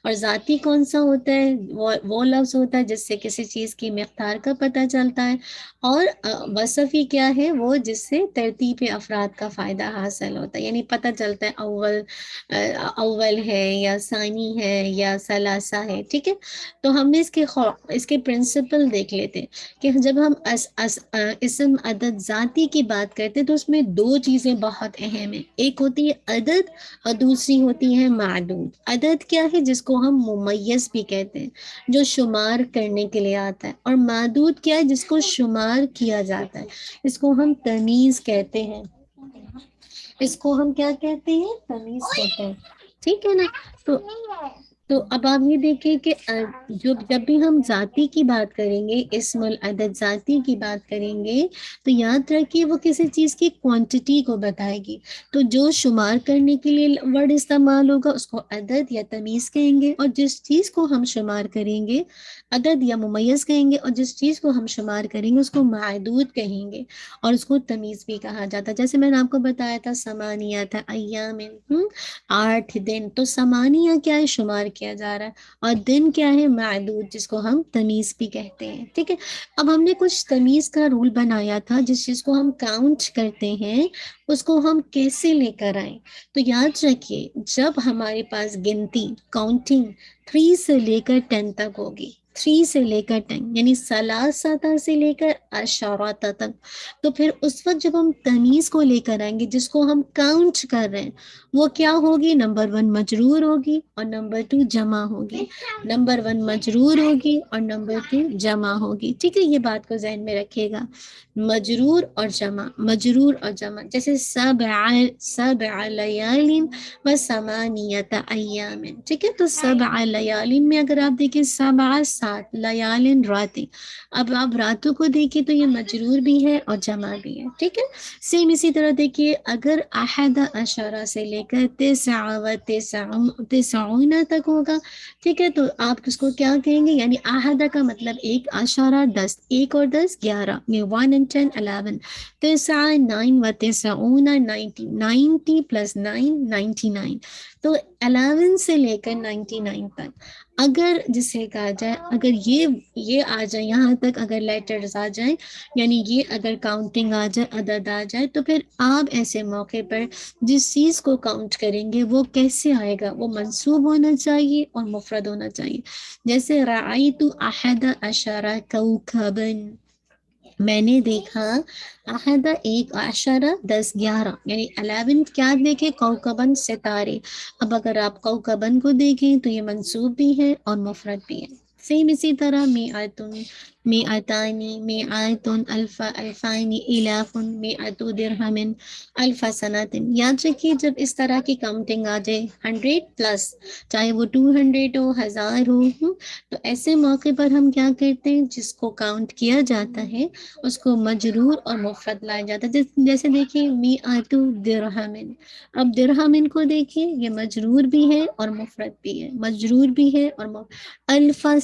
اور ذاتی کون سا ہوتا ہے؟ وہ لفظ ہوتا ہے جس سے کسی چیز کی مقدار کا پتہ چلتا ہے، اور وصفی کیا ہے؟ وہ جس سے ترتیب افراد کا فائدہ حاصل ہوتا ہے، یعنی پتہ چلتا ہے اول ہے یا ثانی ہے یا ثلاثہ ہے، ٹھیک ہے؟ تو ہم نے اس کے پرنسپل دیکھ لیتے کہ جب ہم اسم عدد ذاتی کی بات کرتے ہیں تو اس میں دو چیزیں بہت اہم ہیں، ایک ہوتی ہے عدد اور دوسری ہوتی ہے معدود۔ عدد کیا ہے؟ جس کو ہم ممیز بھی کہتے ہیں، جو شمار کرنے کے لیے آتا ہے، اور معدود کیا ہے؟ جس کو شمار کیا جاتا ہے، اس کو ہم تمیز کہتے ہیں، اس کو ہم کیا کہتے ہیں؟ تمیز کہتے ہیں، ٹھیک ہے نا؟ تو اب آپ یہ دیکھیں کہ جب بھی ہم ذاتی کی بات کریں گے، اسم العدد ذاتی کی بات کریں گے، تو یاد رکھیے وہ کسی چیز کی کوانٹٹی کو بتائے گی، تو جو شمار کرنے کے لیے ورڈ استعمال ہوگا اس کو عدد یا تمیز کہیں گے، اور جس چیز کو ہم شمار کریں گے عدد یا ممیز کہیں گے، اور جس چیز کو ہم شمار کریں گے اس کو معدود کہیں گے، اور اس کو تمیز بھی کہا جاتا ہے۔ جیسے میں نے آپ کو بتایا تھا سمانیہ ایام، 8 دن، تو سمانیہ کیا ہے؟ شمار کیا جا رہا ہے، اور دن کیا ہے؟ معدود، جس کو ہم تمیز بھی کہتے ہیں، ٹھیک ہے؟ اب ہم نے کچھ تمیز کا رول بنایا تھا، جس چیز کو ہم کاؤنٹ کرتے ہیں اس کو ہم کیسے لے کر آئیں؟ تو یاد رکھیے جب ہمارے پاس گنتی کاؤنٹنگ 3 سے لے کر 10 تک ہوگی، 3 سے لے کر 10 یعنی ثلاثہ سے لے کر عشرۃ تک، تو پھر اس وقت جب ہم تمیز کو لے کر آئیں گے جس کو ہم کاؤنٹ کر رہے ہیں، وہ کیا ہوگی؟ نمبر 1 مجرور ہوگی اور نمبر 2 جمع ہوگی، نمبر 1 مجرور ہوگی اور نمبر 2 جمع ہوگی، ٹھیک ہے؟ یہ بات کو ذہن میں رکھیے گا، مجرور اور جمع، مجرور اور جمع، جیسے سبع لیال و ثمانیۃ ایام، ٹھیک ہے؟ تو سبع لیال میں اگر آپ دیکھیں 7 لیال راتیں، اب آپ راتوں کو دیکھیں تو یہ مجرور بھی ہے اور جمع بھی ہے، ٹھیک ہے؟ سیم اسی طرح دیکھیے اگر احد عشرہ سے لے کر تسعون تک ہوگا، ٹھیک ہے؟ تو آپ اس کو کیا کہیں گے؟ یعنی احدہ کا مطلب 1، عشرہ 10، 1 اور 10 11، یہ 1 and 10 11، تسعہ 9 و تسعون 90، 90 plus 9 99، تو 11 سے لے کر 99 تک اگر جسے کہا جائے اگر یہ آ جائے یہاں تک، اگر لیٹرز آ جائیں یعنی یہ اگر کاؤنٹنگ آ جائے، عدد آ جائے، تو پھر آپ ایسے موقع پر جس چیز کو کاؤنٹ کریں گے وہ کیسے آئے گا؟ وہ منصوب ہونا چاہیے اور مفرد ہونا چاہیے، جیسے رأیت احد عشر کوکبا، میں نے دیکھا احد 1 عشرہ 10 11، یعنی 11 کیا دیکھے؟ کوکبن ستارے۔ اب اگر آپ کوکبن کو دیکھیں تو یہ منصوب بھی ہے اور مفرد بھی ہے، سیم اسی طرح میعتن، میعتانی، میعتن، الف، الفانی، الاف، میعت درہم، الف سنت۔ یاد رکھیے جب اس طرح کی کاؤنٹنگ آ جائے 100 پلس، چاہے وہ 200 ہو، 1000 ہو، تو ایسے موقع پر ہم کیا کرتے ہیں؟ جس کو کاؤنٹ کیا جاتا ہے اس کو مجرور اور مفرد لایا جاتا ہے، جیسے دیکھیے میعت درہم، اب درہم کو دیکھیے یہ مجرور بھی ہے اور مفرد بھی ہے، مجرور بھی ہے اور الف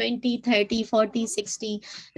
20 30 40 60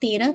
13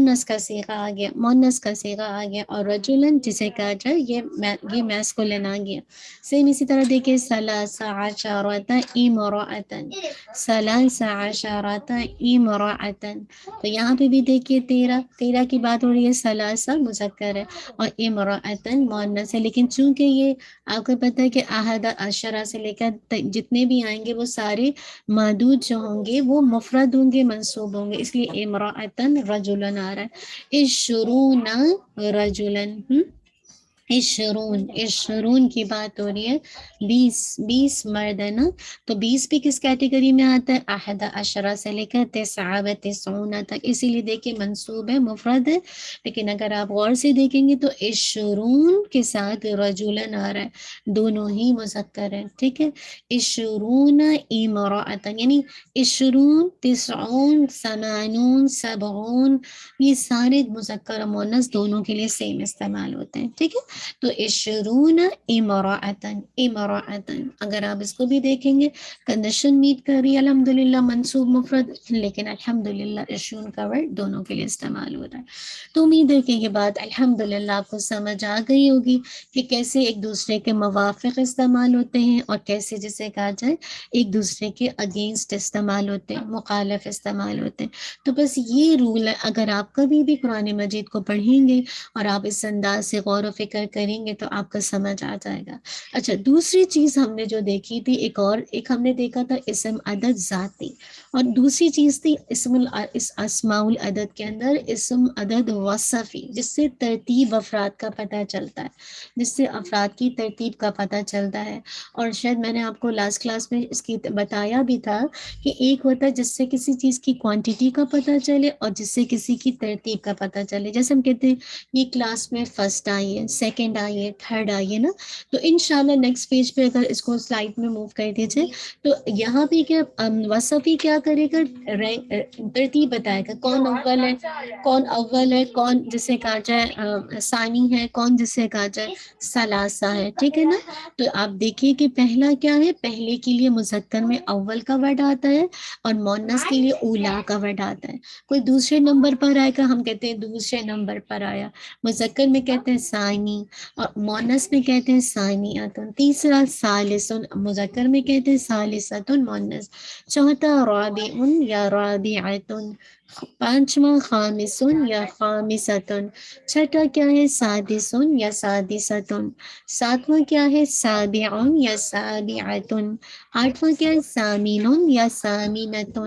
مونس کا صیغہ آ گیا، مونس کا صیغہ آ گیا، اور رجلن جسے کہا جائے یہ میسکولن آ گیا. سیم اسی طرح دیکھیں ثلاث عشرۃ امرأۃ، ثلاث عشرۃ امرأۃ. تو یہاں پہ بھی دیکھیے 13 کی بات ہو رہی ہے، ثلاثہ مذکر ہے اور امرأۃ مؤنث ہے. لیکن چونکہ یہ آپ کو پتہ ہے کہ احد عشرہ سے لے کر جتنے بھی آئیں گے وہ سارے معدود جو ہوں گے وہ مفرد ہوں گے، منصوب ہوں گے، اس لیے امرأۃ رجلن آ رہا ہے. عشرون رجلن، عشرون کی بات ہو رہی ہے، 20 مرد ہے نا. تو 20 بھی کس کیٹیگری میں آتا ہے؟ احد عشرہ سے لے کر 99 تک، اسی لیے دیکھیں منصوب ہے، مفرد ہے. لیکن اگر آپ غور سے دیکھیں گے تو عشرون کے ساتھ رجلن آ رہا ہے، دونوں ہی مذکر ہیں. ٹھیک ہے، عشرون امرأۃ یعنی عشرون، 90، 80، 70، یہ سارے مذکر و مؤنث دونوں کے لیے سیم استعمال ہوتے ہیں. ٹھیک ہے، تو عشرون امرأۃ، امرأۃ اگر آپ اس کو بھی دیکھیں گے کنڈیشن میٹ کر رہی ہے الحمدللہ، منصوب مفرد، لیکن الحمدللہ عشرون کا ورڈ دونوں کے لیے استعمال ہو رہا ہے. تو امید ہے کہ یہ بات الحمدللہ آپ کو سمجھ آ گئی ہوگی کہ کیسے ایک دوسرے کے موافق استعمال ہوتے ہیں اور کیسے جسے کہا جائے ایک دوسرے کے اگینسٹ استعمال ہوتے ہیں، مخالف استعمال ہوتے ہیں. تو بس یہ رول ہے، اگر آپ کبھی بھی قرآن مجید کو پڑھیں گے اور آپ اس انداز سے غور و فکر کریں گے تو آپ کو سمجھ آ جائے گا. اچھا، دوسری چیز ہم نے جو دیکھی تھی، ایک ہم نے دیکھا تھا اسم عدد ذاتی، اور دوسری چیز تھی اس اسماء العدد کے اندر اسم عدد وصفی، جس سے ترتیب افراد کا پتہ چلتا ہے، جس سے افراد کی ترتیب کا پتہ چلتا ہے. اور شاید میں نے آپ کو لاسٹ کلاس میں اس کی بتایا بھی تھا کہ ایک ہوتا ہے جس سے کسی چیز کی کوانٹیٹی کا پتہ چلے اور جس سے کسی کی ترتیب کا پتہ چلے. جیسے ہم کہتے ہیں یہ کلاس میں فرسٹ آئی ہے، سیکنڈ آئی ہے، تھرڈ آئی ہے نا. تو انشاءاللہ نیکسٹ پیج پہ اگر اس کو سلائڈ میں موو کر دیجئے تو یہاں پہ کیا وصفی کیا کرے گا، ترتیب بتائے گا، کون اول ہے، کون اول ہے، کون جسے کہا جائے ثانی ہے، کون جسے کہا جائے ثلاثہ ہے. ٹھیک ہے نا. تو آپ دیکھیے کہ پہلا کیا ہے، پہلے کے لیے مذکر میں اول کا ورڈ آتا ہے اور مؤنث کے لیے اولا کا ورڈ آتا ہے. کوئی دوسرے نمبر پر آئے گا، ہم کہتے ہیں دوسرے نمبر پر آیا، مذکر میں کہتے ہیں ثانی اور مؤنث میں کہتے ہیں ثانیۃ. تیسرا ثالث، مذکر میں کہتے ہیں ثالثۃ مؤنث. چوتھا رابع یا رابعۃ. پانچواں خامس یا خامسۃ. چھٹا کیا ہے، سادس یا سادسۃ. ساتواں کیا ہے، سابع یا سابعۃ. آٹھواں کیا ہے، ثامن یا ثامنۃ.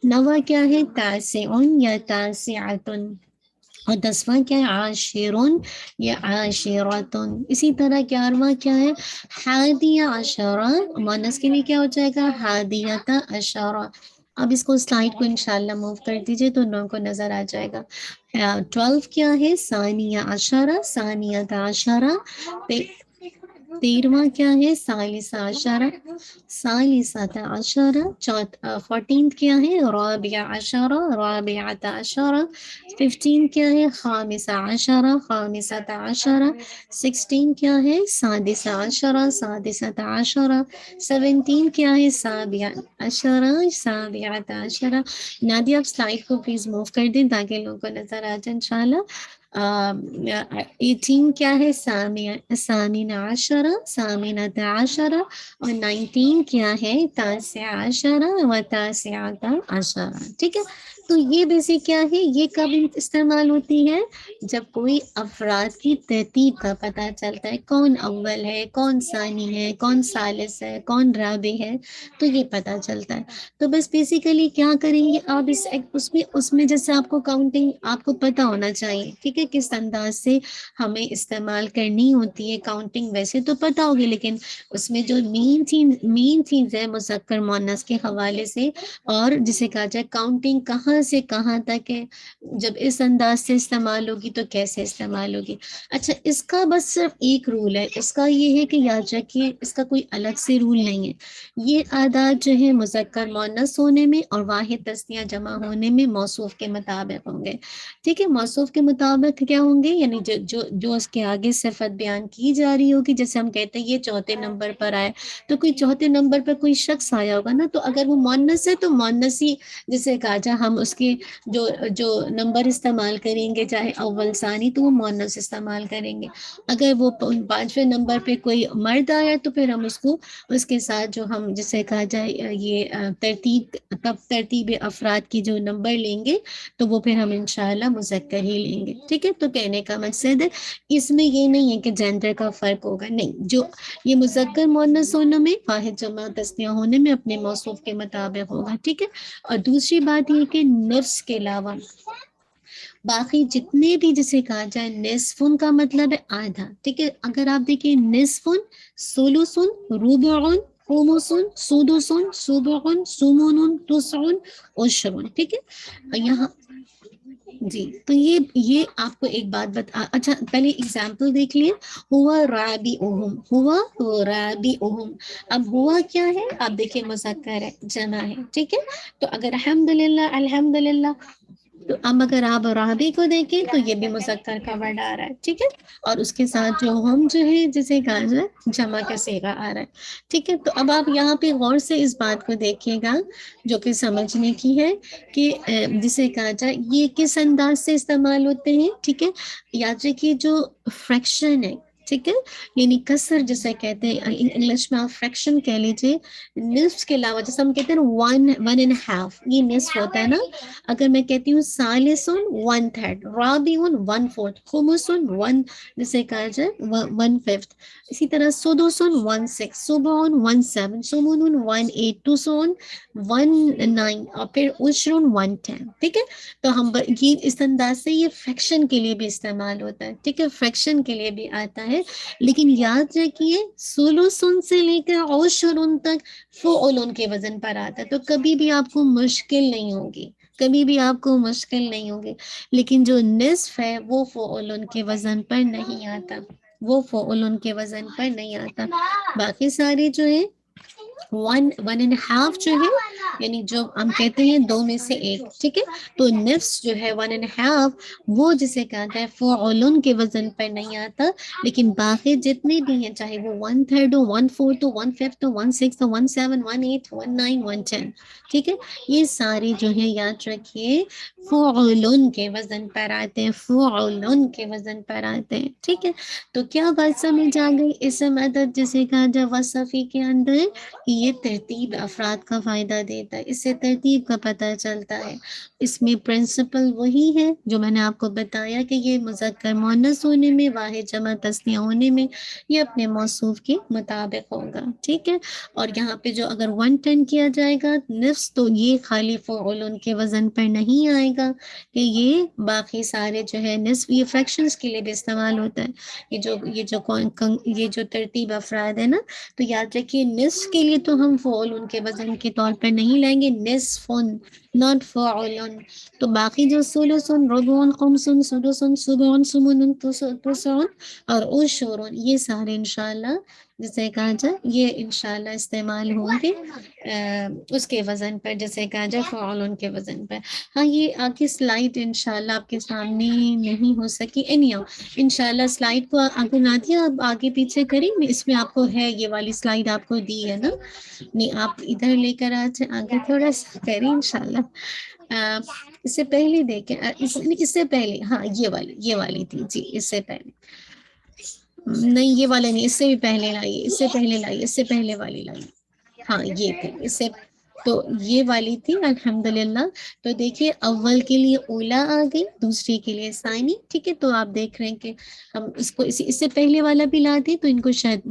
نواں کیا ہے، تاسع یا تاسعۃ. اور 10واں کیا ہے، عاشرون یا عاشرۃ. اسی طرح 11واں کیا ہے، حادیہ عشرہ، مؤنث کے لیے کیا ہو جائے گا، حادیۃ عشرہ. اب اس کو سلائڈ کو انشاءاللہ موو کر دیجئے تو لوگوں کو نظر آ جائے گا. 12 کیا ہے، ثانیہ عشرہ، ثانیۃ عشرہ. 13واں کیا ہے، ثالث عشرہ، ثالثۃ عشرہ. 14 کیا ہے، رابع عشرہ، رابعۃ عشرہ. 15 کیا ہے، خامس عشرہ، خامسۃ عشرہ. 16 کیا ہے، سادس عشرہ، سادسۃ عشرہ. 17 کیا ہے، سابع عشرہ، سابعۃ عشرہ. نادیہ آپ سلائڈ کو پلیز موو کر دیں تاکہ لوگوں کو نظر آ جائے انشاءاللہ. 18 کیا ہے، ثامن عشرہ، ثامنۃ عشرہ. اور 19 کیا ہے، تاسع عشرہ و تاسعۃ عشرہ. ٹھیک ہے. تو یہ بیسک کیا ہے، یہ کب استعمال ہوتی ہے، جب کوئی افراد کی ترتیب کا پتہ چلتا ہے، کون اول ہے، کون ثانی ہے، کون ثالث ہے، کون رابع ہے، تو یہ پتہ چلتا ہے. تو بس بیسیکلی کیا کریں گے آپ اس میں جیسے آپ کو کاؤنٹنگ آپ کو پتہ ہونا چاہیے. ٹھیک ہے، کس انداز سے ہمیں استعمال کرنی ہوتی ہے کاؤنٹنگ. ویسے تو پتہ ہوگی لیکن اس میں جو مین چیز ہے مذکر مؤنث کے حوالے سے، اور جسے کہا جائے کاؤنٹنگ کہاں سے کہاں تک ہے، جب اس انداز سے استعمال ہوگی تو کیسے استعمال ہوگی. اچھا، اس کا بس صرف ایک رول ہے، اس کا یہ ہے کہ یاد رکھیے اس کا کوئی الگ سے رول نہیں ہے. یہ اعداد جو ہے مذکر مؤنث ہونے میں اور واحد تثنیہ جمع ہونے میں موصوف کے مطابق ہوں گے. ٹھیک ہے، موصوف کے مطابق کیا ہوں گے، یعنی جو اس کے آگے صفت بیان کی جا رہی ہوگی. جیسے ہم کہتے ہیں یہ چوتھے نمبر پر آئے تو کوئی چوتھے نمبر پر کوئی شخص آیا ہوگا نا، تو اگر وہ مؤنث ہے تو مؤنث ہی جسے کہا جائے ہم اس کے جو نمبر استعمال کریں گے چاہے اول ثانی تو وہ مؤنث استعمال کریں گے. اگر وہ 5ویں نمبر پہ کوئی مرد آیا تو پھر ہم اس کو اس کے ساتھ جو ہم جسے کہا جائے یہ ترتیب افراد کی جو نمبر لیں گے تو وہ پھر ہم انشاءاللہ مذکر ہی لیں گے. ٹھیک ہے, تو کہنے کا مقصد ہے اس میں یہ نہیں ہے کہ جینڈر کا فرق ہوگا, نہیں, جو یہ مذکر مؤنث ہونے میں واحد جمع تثنیہ ہونے میں اپنے موصوف کے مطابق ہوگا. ٹھیک ہے, اور دوسری بات یہ کہ نفس کے علاوہ باقی جتنے بھی جسے کہا جائے نصفن کا مطلب ہے آدھا. ٹھیک ہے, اگر آپ دیکھیں نصفن, ثلثن, ربعن, خمسن, سدسن, سبعن, ثمن, تسعن, عشرن. ٹھیک ہے, یہاں جی تو یہ آپ کو ایک بات اچھا پہلے اگزامپل دیکھ لیے. ہوا رابعہم, ہوا رابعہم. اب ہوا کیا ہے, آپ دیکھیں مذکر ہے, جمع ہے. ٹھیک ہے, تو اگر الحمدللہ تو اب اگر آپ رابع کو دیکھیں تو یہ بھی مذکر کا ورڈ آ رہا ہے. ٹھیک ہے, اور اس کے ساتھ جو ہم جو ہے جسے کہا جائے جمع کا صیغہ آ رہا ہے. ٹھیک ہے, تو اب آپ یہاں پہ غور سے اس بات کو دیکھیے گا جو کہ سمجھنے کی ہے کہ جسے کہا جائے یہ کس انداز سے استعمال ہوتے ہیں. ٹھیک ہے, یاد رکھیے جو فریکشن ہے, ٹھیک ہے, یعنی کسر جسے کہتے ہیں انگلش میں آپ فریکشن کہہ لیجیے. نصف کے علاوہ جیسے ہم کہتے ہیں ون اینڈ ہاف, یہ نصف ہوتا ہے نا. اگر میں کہتی ہوں ثالثن, 1/3, رابعن, 1/4, خمسن, 1 جسے کہا جائے 1/5. اسی طرح سدسن 1/6, سبعن 1/7, ثمن 1/8, تسعن 1/9 اور پھر عشرن 1/10. ٹھیک ہے, تو ہم یہ اس انداز سے یہ فریکشن کے لیے بھی استعمال ہوتا ہے. ٹھیک ہے, فریکشن کے لیے بھی آتا ہے, لیکن یاد رکھیے ثلثن سے لے کر عشرن تک فعلن کے وزن پر آتا ہے, تو کبھی بھی آپ کو مشکل نہیں ہوگی, کبھی بھی آپ کو مشکل نہیں ہوگی. لیکن جو نصف ہے وہ فعلن کے وزن پر نہیں آتا, وہ فعلن کے وزن پر نہیں آتا. باقی سارے جو ہے ون اینڈ ہاف جو ہے یعنی جو ہم کہتے ہیں 2 میں سے 1. ٹھیک ہے, تو نفس جو ہے 1 اینڈ ہاف وہ جسے کہتا ہے فعلن کے وزن پر نہیں آتا. لیکن باقی جتنے بھی ہیں چاہے وہ 1/3 ہو, 1/4 ہو, 1/5 ہو, 1/6 ہو, 1/7, 1/8, 1/9, 1/10. ٹھیک ہے, یہ سارے جو ہے یاد رکھیے فعلن کے وزن پر آتے ہیں, فعلن کے وزن پر آتے ہیں. ٹھیک ہے, تو کیا بات سمجھ آ گئی اسم عدد جسے کہا جائے وصفی کے اندر یہ ترتیب افراد کا فائدہ دیتا ہے, اس سے ترتیب کا پتہ چلتا ہے. اس میں پرنسپل وہی ہے جو میں نے آپ کو بتایا کہ یہ مذکر مؤنث ہونے میں واحد جمع تثنیہ ہونے میں یہ اپنے موصوف کے مطابق ہوگا. ٹھیک ہے, اور یہاں پہ جو اگر 110 کیا جائے گا نفس تو یہ خالی فعلن کے وزن پر نہیں آئے گا, کہ یہ باقی سارے جو ہے نصف یہ فریکشنز کے لیے بھی استعمال ہوتا ہے. یہ جو ترتیب افراد ہے نا, تو یاد رکھیے نصف کے لیے تو ہم فعلن کے وزن کے طور پر نہیں لیں گے, نصفن not فعلن. تو باقی جو ثلثن, ربعن, خمسن, سدسن, سبعن, ثمن, تسعن اور عشرن یہ سارے انشاءاللہ جسے کہا جائے یہ انشاءاللہ استعمال ہوں گے اس کے وزن پر جسے کہا جائے فعلن کے وزن پر. ہاں یہ آگے سلائیڈ انشاءاللہ آپ کے سامنے نہیں ہو سکی, انشاءاللہ سلائیڈ کو آگے نہ دیا, آپ آگے پیچھے کریں, اس میں آپ کو ہے یہ والی سلائیڈ آپ کو دی ہے نا, نہیں آپ ادھر لے کر آگے تھوڑا سا کریں انشاءاللہ. اس سے پہلے دیکھیں, اس سے پہلے ہاں یہ والی تھی جی, اس سے پہلے نہیں یہ والا نہیں, اس سے بھی پہلے لائیے, اس سے پہلے لائیے, اس سے پہلے والی لائیے. ہاں یہ تھی, اس سے تو یہ والی تھی الحمدللہ. تو دیکھیے اول کے لیے اولا آ گئی, دوسری کے لیے ثانی. ٹھیک ہے, تو آپ دیکھ رہے ہیں کہ ہم اس کو اس سے پہلے والا بھی لا دیں تو ان کو شاید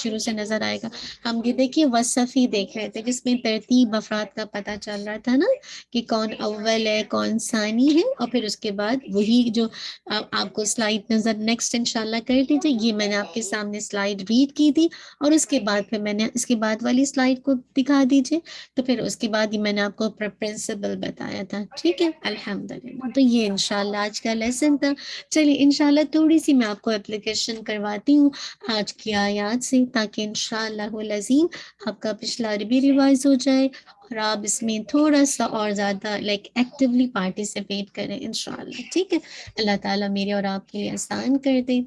شروع سے نظر آئے گا. ہم یہ دیکھیے وصفی دیکھ رہے تھے جس میں ترتیب افراد کا پتہ چل رہا تھا نا, کہ کون اول ہے کون ثانی ہے, اور پھر اس کے بعد وہی جو آپ کو سلائیڈ نظر نیکسٹ انشاءاللہ کر دیجیے. یہ میں نے آپ کے سامنے سلائیڈ ریڈ کی تھی, اور اس کے بعد پھر میں نے اس کے بعد والی سلائیڈ کو دکھا دیجیے, تو پھر اس کے بعد ہی میں نے آپ کو پرنسپل بتایا تھا. ٹھیک ہے الحمدللہ, تو یہ انشاءاللہ آج کا لیسن تھا. چلیے انشاءاللہ تھوڑی سی میں آپ کو اپلیکیشن کرواتی ہوں آج کی آیات سے, تاکہ انشاءاللہ العظیم آپ کا پچھلا عربی ریوائز ہو جائے اور آپ اس میں تھوڑا سا اور زیادہ ایکٹیولی پارٹیسپیٹ کریں انشاءاللہ. ٹھیک ہے, اللہ تعالیٰ میرے اور آپ کے لیے آسان کر دیں.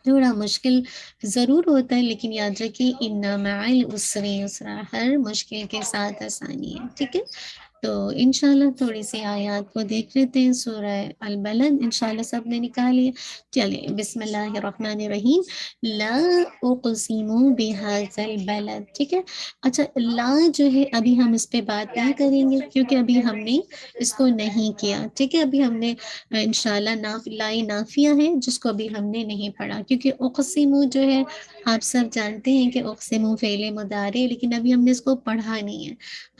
تھوڑا مشکل ضرور ہوتا ہے, لیکن یاد رکھیے ان مع العسر یسرا, ہر مشکل کے ساتھ آسانی ہے. ٹھیک ہے, تو انشاءاللہ تھوڑی سی آیات کو دیکھ لیتے ہیں. سورہ البلد انشاءاللہ سب نے نکالی ہے. چلیں بسم اللہ الرحمن الرحیم. لا اقسم بہذا البلد. ٹھیک ہے. اچھا لا جو ہے ابھی ہم اس پہ بات نہیں کریں گے کیونکہ ابھی ہم نے اس کو نہیں کیا. ٹھیک ہے. ابھی ہم نے انشاءاللہ لا نافیہ ہے جس کو ابھی ہم نے نہیں پڑھا کیونکہ اقسم جو ہے آپ سب جانتے ہیں کہ اقسم فعل مضارع، لیکن ابھی ہم نے اس کو پڑھا نہیں ہے.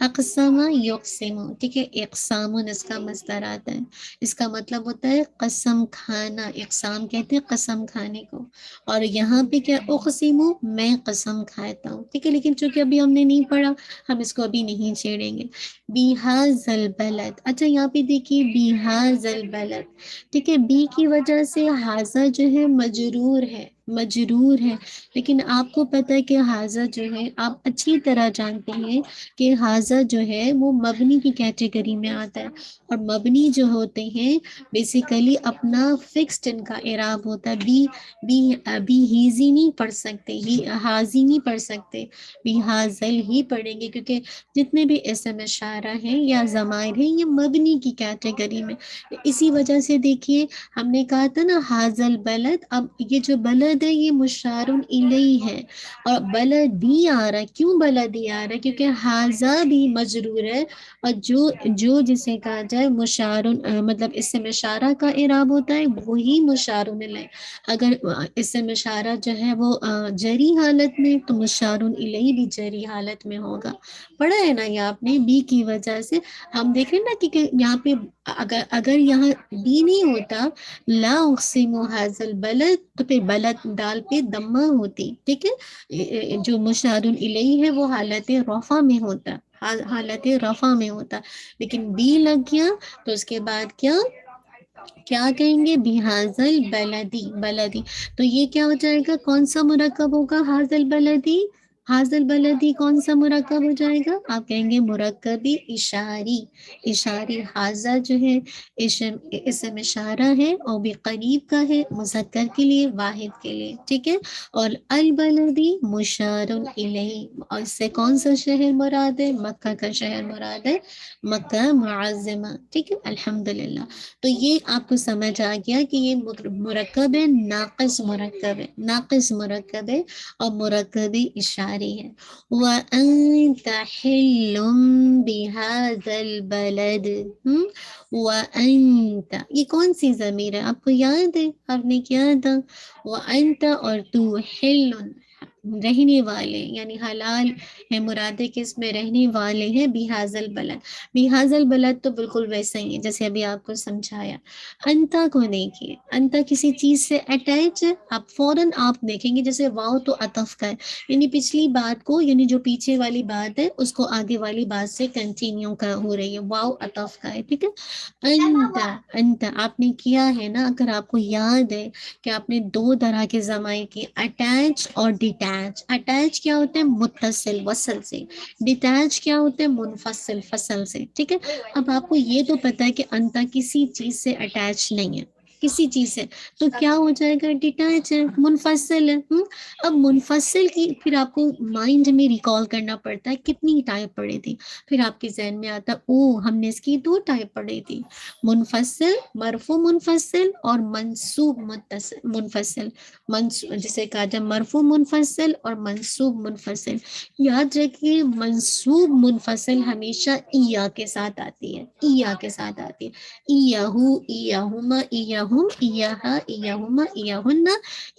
اقسم یقسم. ٹھیک ہے. اقسام اس کا مصدر آتا ہے. اس کا مطلب ہوتا ہے قسم کھانا. اقسام کہتے ہیں قسم کھانے کو. اور یہاں پہ کیا اقسم میں قسم کھاتا ہوں. ٹھیک ہے. لیکن چونکہ ابھی ہم نے نہیں پڑھا ہم اس کو ابھی نہیں چھیڑیں گے. بِهَذَا الْبَلَدِ. اچھا یہاں پہ دیکھیے بِهَذَا الْبَلَدِ. ٹھیک ہے. بی کی وجہ سے حاضہ جو ہے مجرور ہے. لیکن آپ کو پتہ ہے کہ حاضہ جو ہے آپ اچھی طرح جانتے ہیں کہ حاضہ جو ہے وہ مبنی کی کیٹیگری میں آتا ہے. اور مبنی جو ہوتے ہیں بیسیکلی اپنا فکسڈ ان کا اعراب ہوتا ہے. بی ہیزی نہیں پڑھ سکتے، حاضی نہیں پڑھ سکتے، بھی حاضل ہی پڑھیں گے کیونکہ جتنے بھی اسم اشارہ ہیں یا ضمائر ہیں یہ مبنی کی کیٹیگری میں. اسی وجہ سے دیکھیے ہم نے کہا تھا نا حاضل بلد. اب یہ جو بلد ہے یہ مشار الیہ ہے اور بلد بھی آ رہا ہے. کیوں بلد ہی آ رہا ہے؟ کیونکہ حاضہ بھی مجرور ہے اور جو جسے کہا جائے مشار مطلب اسم اشارہ کا اعراب ہوتا ہے وہی مشار الیہ. اگر اسم اشارہ جو ہے وہ جری حالت میں تو مشار الیہ بھی جری حالت میں ہوگا. پڑھا ہے نا یہ آپ نے بی کی وجہ سے. ہم دیکھ رہے ہیں نا کہ یہاں پہ اگر یہاں بی نہیں ہوتا لا اقسم ھذا البلد تو پھر بلد ڈال پہ دمہ ہوتی. ٹھیک ہے. جو مشار الیہ ہے وہ حالت رفع میں ہوتا، حالت رفع میں ہوتا. لیکن بی لگ گیا تو اس کے بعد کیا کہیں گے بِهَذَا الْبَلَدِ. تو یہ کیا ہو جائے گا؟ کون سا مرکب ہوگا؟ حاض البلدی. حاض البلدی کون سا مرکب ہو جائے گا؟ آپ کہیں گے مرکبی اشاری. حاضہ جو ہے اسم اشارہ ہے اور بھی قریب کا ہے مذکر کے لیے واحد کے لیے. ٹھیک ہے. اور البلدی مشار الیہ. اور اس سے کون سا شہر مراد ہے؟ مکہ کا شہر مراد ہے، مکہ معظمہ. ٹھیک ہے. الحمدللہ. تو یہ آپ کو سمجھ آ گیا کہ یہ مرکب ہے، ناقص مرکب ہے اور مرکب اشاری ہے. وَأَنْتَ حِلٌّ بِهَذَا الْبَلَدِ. وَأَنْتَ یہ کون سی ضمیر ہے؟ آپ کو یاد ہے؟ آپ نے کیا تھا وَأَنْتَ اور تو حِلٌّ رہنے والے یعنی حلال ہے مراد کہ اس میں رہنے والے ہیں. بِهَذَا الْبَلَدِ. بِهَذَا الْبَلَدِ تو بالکل ویسا ہی ہے جیسے ابھی آپ کو سمجھایا. انتا کو دیکھیے، انتا کسی چیز سے اٹیچ ہے. آپ فوراً آپ دیکھیں گے جیسے واو تو عطف کا ہے یعنی پچھلی بات کو یعنی جو پیچھے والی بات ہے اس کو آگے والی بات سے کنٹینیو کا ہو رہی ہے. واو عطف کا ہے. ٹھیک ہے. انتا آپ نے کیا ہے نا. اگر آپ کو یاد ہے کہ آپ نے دو طرح کے ضمائر کی اٹیچ اور ڈیٹیچ. اٹیچ کیا ہوتے ہیں؟ متصل وصل سے. ڈیٹیچ کیا ہوتے ہیں؟ منفصل فصل سے. ٹھیک ہے. اب آپ کو یہ تو پتا ہے کہ انتا کسی چیز سے اٹیچ نہیں ہے، کسی چیز سے، تو کیا ہو جائے گا؟ ڈیٹیچ ہے، منفصل ہے. اب منفصل کی پھر آپ کو مائنڈ میں ریکال کرنا پڑتا ہے کتنی ٹائپ پڑھی تھی. پھر آپ کے ذہن میں آتا ہم نے اس کی 2 ٹائپ پڑھی تھی، منفصل مرفوع منفصل اور منصوب منفصل. جسے کہا جائے مرفوع منفصل اور منصوب منفصل. یاد رکھیے منصوب منفصل ہمیشہ ایا کے ساتھ آتی ہے، ایا کے ساتھ آتی ہے. ایہو ایہما ایہم ایہا ایہما ایہن.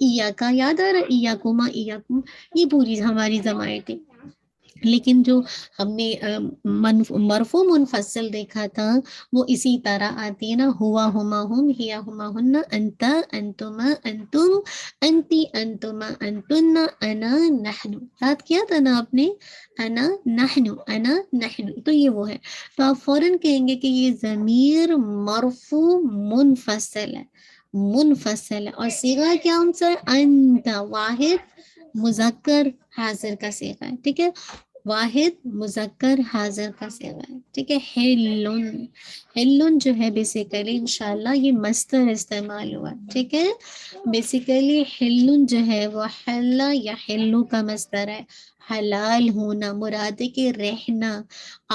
ایا کا یاد آ رہا؟ ایاکما ایاکم. یہ پوری ہماری ضمائر تھی. لیکن جو ہم نے مرفوع منفصل دیکھا تھا وہ اسی طرح آتی ہے نا. ہوا ہما ہم ہیا ہما ہن انتا انتما انتم انتی انتما انتن انا نحن. یاد کیا تھا نا آپ نے؟ انا نحن. تو یہ وہ ہے. تو آپ فوراً کہیں گے کہ یہ ضمیر مرفوع منفصل ہے، اور صیغہ کیا ان سے؟ انت واحد مذکر حاضر کا صیغہ ہے. ٹھیک ہے. واحد مذکر حاضر کا صیغہ ہے. ٹھیک ہے. ہلن جو ہے بیسیکلی انشاءاللہ یہ مصدر استعمال ہوا. ٹھیک ہے. بیسیکلی ہلن جو ہے وہ حلہ یا حلو کا مصدر ہے. حلال ہونا مراد ہے کہ رہنا،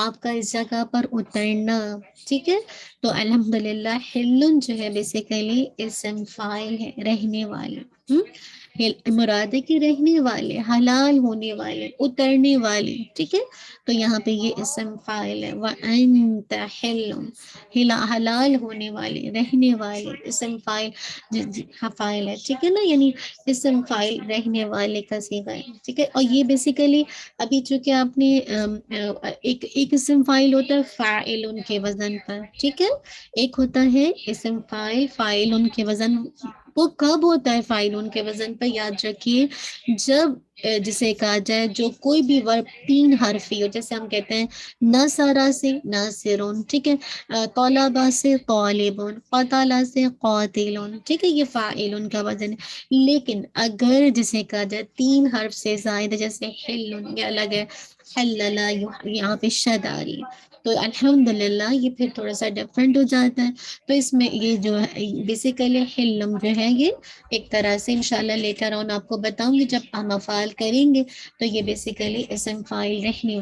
آپ کا اس جگہ پر اترنا، ٹھیک ہے. تو الحمدللہ حلن جو ہے بیسیکلی اسم فاعل ہے، رہنے والے. مراد ہے کہ رہنے والے، حلال ہونے والے، اترنے والے، ٹھیک ہے. تو یہاں پہ یہ اسم فاعل ہے، وَأَنْتَ حِلٌّ، حلال ہونے والے، رہنے والے، اسم فاعل ہے، ٹھیک ہے نا. یعنی اسم فاعل رہنے والے کا صیغہ ہے، ٹھیک ہے. اور یہ بیسیکلی ابھی چونکہ آپ نے ایک اسم فاعل ہوتا ہے فاعل ان کے وزن پر، ٹھیک ہے. ایک ہوتا ہے اسم فاعل فاعل ان کے وزن. وہ کب ہوتا ہے فاعل ان کے وزن پر؟ یاد رکھیے جب جسے کہا جائے جو کوئی بھی ورب 3 حرفی ہو، جیسے ہم کہتے ہیں نصرہ سے ناصرون، ٹھیک ہے. طلبہ سے طالبون، قتلہ سے قاتلون، ٹھیک ہے. یہ فاعل کا وزن ہے. لیکن اگر جسے کہا جائے 3 حرف سے زائد، جیسے حلن، یہ الگ ہے، حللا، یہاں پہ شد آ رہی ہے، تو الحمدللہ یہ پھر تھوڑا سا ڈفرینٹ ہو جاتا ہے. تو اس میں یہ جو ہے بیسیکلی حلم جو ہے یہ ایک طرح سے انشاءاللہ لیٹر آن آپ کو بتاؤں گی جب ہم افعال کریں گے. تو یہ بیسیکلی اسم فاعل رہنے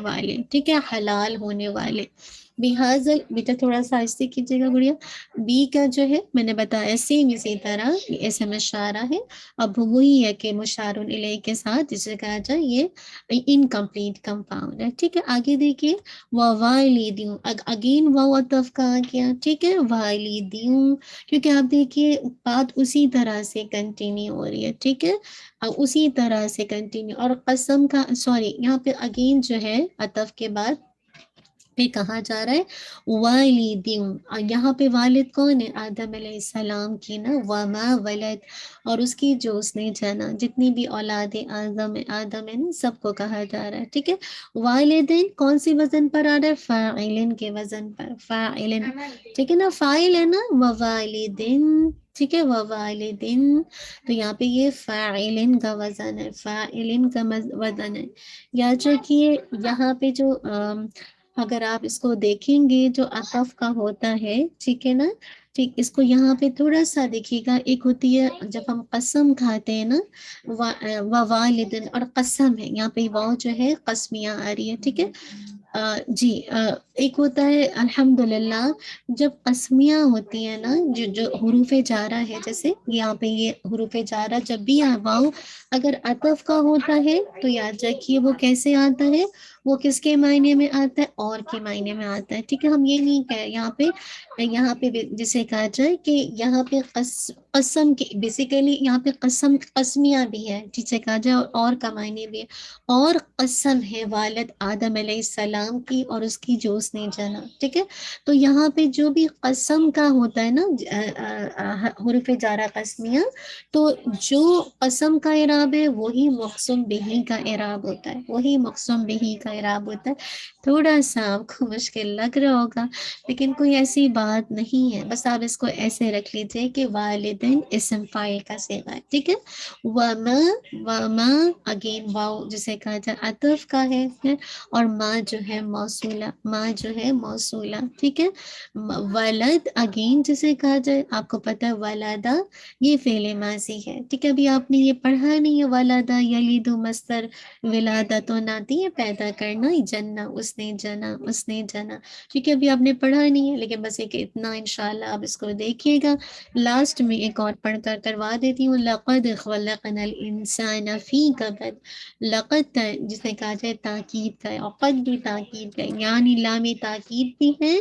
والے، ٹھیک ہے، حلال ہونے والے. بحاظل، بیٹا تھوڑا سا آہستہ کیجیے گا گڑیا. بی کا جو ہے میں نے بتایا سیم اسی طرح اسم اشارہ ہے. اب وہی ہے کہ مشار الیہ کے ساتھ جسے کہا جائے یہ انکمپلیٹ کمپاؤنڈ ہے، ٹھیک ہے. آگے دیکھیے ووالدیوں، اگین واو عطف کہا گیا، ٹھیک ہے، والدیوں، کیونکہ آپ دیکھیے بات اسی طرح سے کنٹینیو ہو رہی ہے، ٹھیک ہے. اسی طرح سے کنٹینیو. اور قسم کا سوری یہاں پہ اگین جو ہے عطف کے بعد پھر کہا جا رہا ہے والدیوں. یہاں پہ والد کون ہے؟ آدم علیہ السلام کی نا، وما ولد، اور اس کی جو اس نے جنا، جتنی بھی اولاد آدم ہے نا سب کو کہا جا رہا ہے، ٹھیک ہے. والدین کون سی وزن پر آ رہا ہے؟ فاعلن کے وزن پر، فاعلن، ٹھیک ہے نا، فاعل ہے نا، ووالدین، ٹھیک ہے، ووالدین. تو یہاں پہ یہ فاعلن کا وزن ہے، فاعلن کا وزن ہے. یاد رکھیے یہاں پہ جو اگر آپ اس کو دیکھیں گے جو عطف کا ہوتا ہے، ٹھیک ہے نا، ٹھیک، اس کو یہاں پہ تھوڑا سا دیکھیے گا. ایک ہوتی ہے جب ہم قسم کھاتے ہیں نا، والدن، اور قسم ہے یہاں پہ واو جو ہے قسمیاں آ رہی ہے، ٹھیک ہے. جی ایک ہوتا ہے الحمدللہ جب قسمیاں ہوتی ہیں نا، جو حروف جارہ ہے، جیسے یہاں پہ یہ حروف جارہ جب بھی واو اگر عطف کا ہوتا ہے تو یاد رکھیے وہ کیسے آتا ہے، وہ کس کے معنی میں آتا ہے؟ اور کے معنی میں آتا ہے، ٹھیک ہے. ہم یہ نہیں کہہ یہاں پہ جسے کہا جائے کہ یہاں پہ قسم کی بیسیکلی یہاں پہ قسمیاں بھی ہے جسے کہا جائے، اور کا معنی بھی ہے. اور قسم ہے والد آدم علیہ السلام کی اور اس کی جو اس نے جنا، ٹھیک ہے. تو یہاں پہ جو بھی قسم کا ہوتا ہے نا حروف جارہ قسمیاں، تو جو قسم کا اعراب ہے وہی مقسم بہی کا اعراب ہوتا ہے، وہی مقسم بہی کا اعراب ہوتا ہے. تھوڑا سا آپ کو مشکل لگ رہا ہوگا لیکن کوئی ایسی بات نہیں ہے، بس آپ اس کو ایسے رکھ لیجئے کہ والدین اسم فاعل کا صیغہ ہے، ٹھیک ہے. وما اگین واو جسے کہا جائے عطف کا ہے، اور ما جو ہے موصولہ، ما جو ہے موصولہ، ٹھیک ہے. ولد اگین جسے کہا جائے، آپ کو پتہ ہے ولادہ یہ فعل ماضی ہے، ٹھیک ہے. ابھی آپ نے یہ پڑھا نہیں ہے، ولادہ یلد مصدر ولادت ناتی ہے پیدا کرنا، جننا اس نے جنا، اس نے جنا، ٹھیک ہے. ابھی آپ نے پڑھا نہیں ہے لیکن بس ایک اتنا انشاءاللہ آپ اس کو دیکھیے گا. لاسٹ میں ایک اور پڑھ کر کروا دیتی ہوں. لقد خلقنا الانسان فی کبد، لقد جسے کہا جائے تاکید کا ہے، اور قد بھی تاکید کا ہے، یعنی لام تاکید بھی ہے،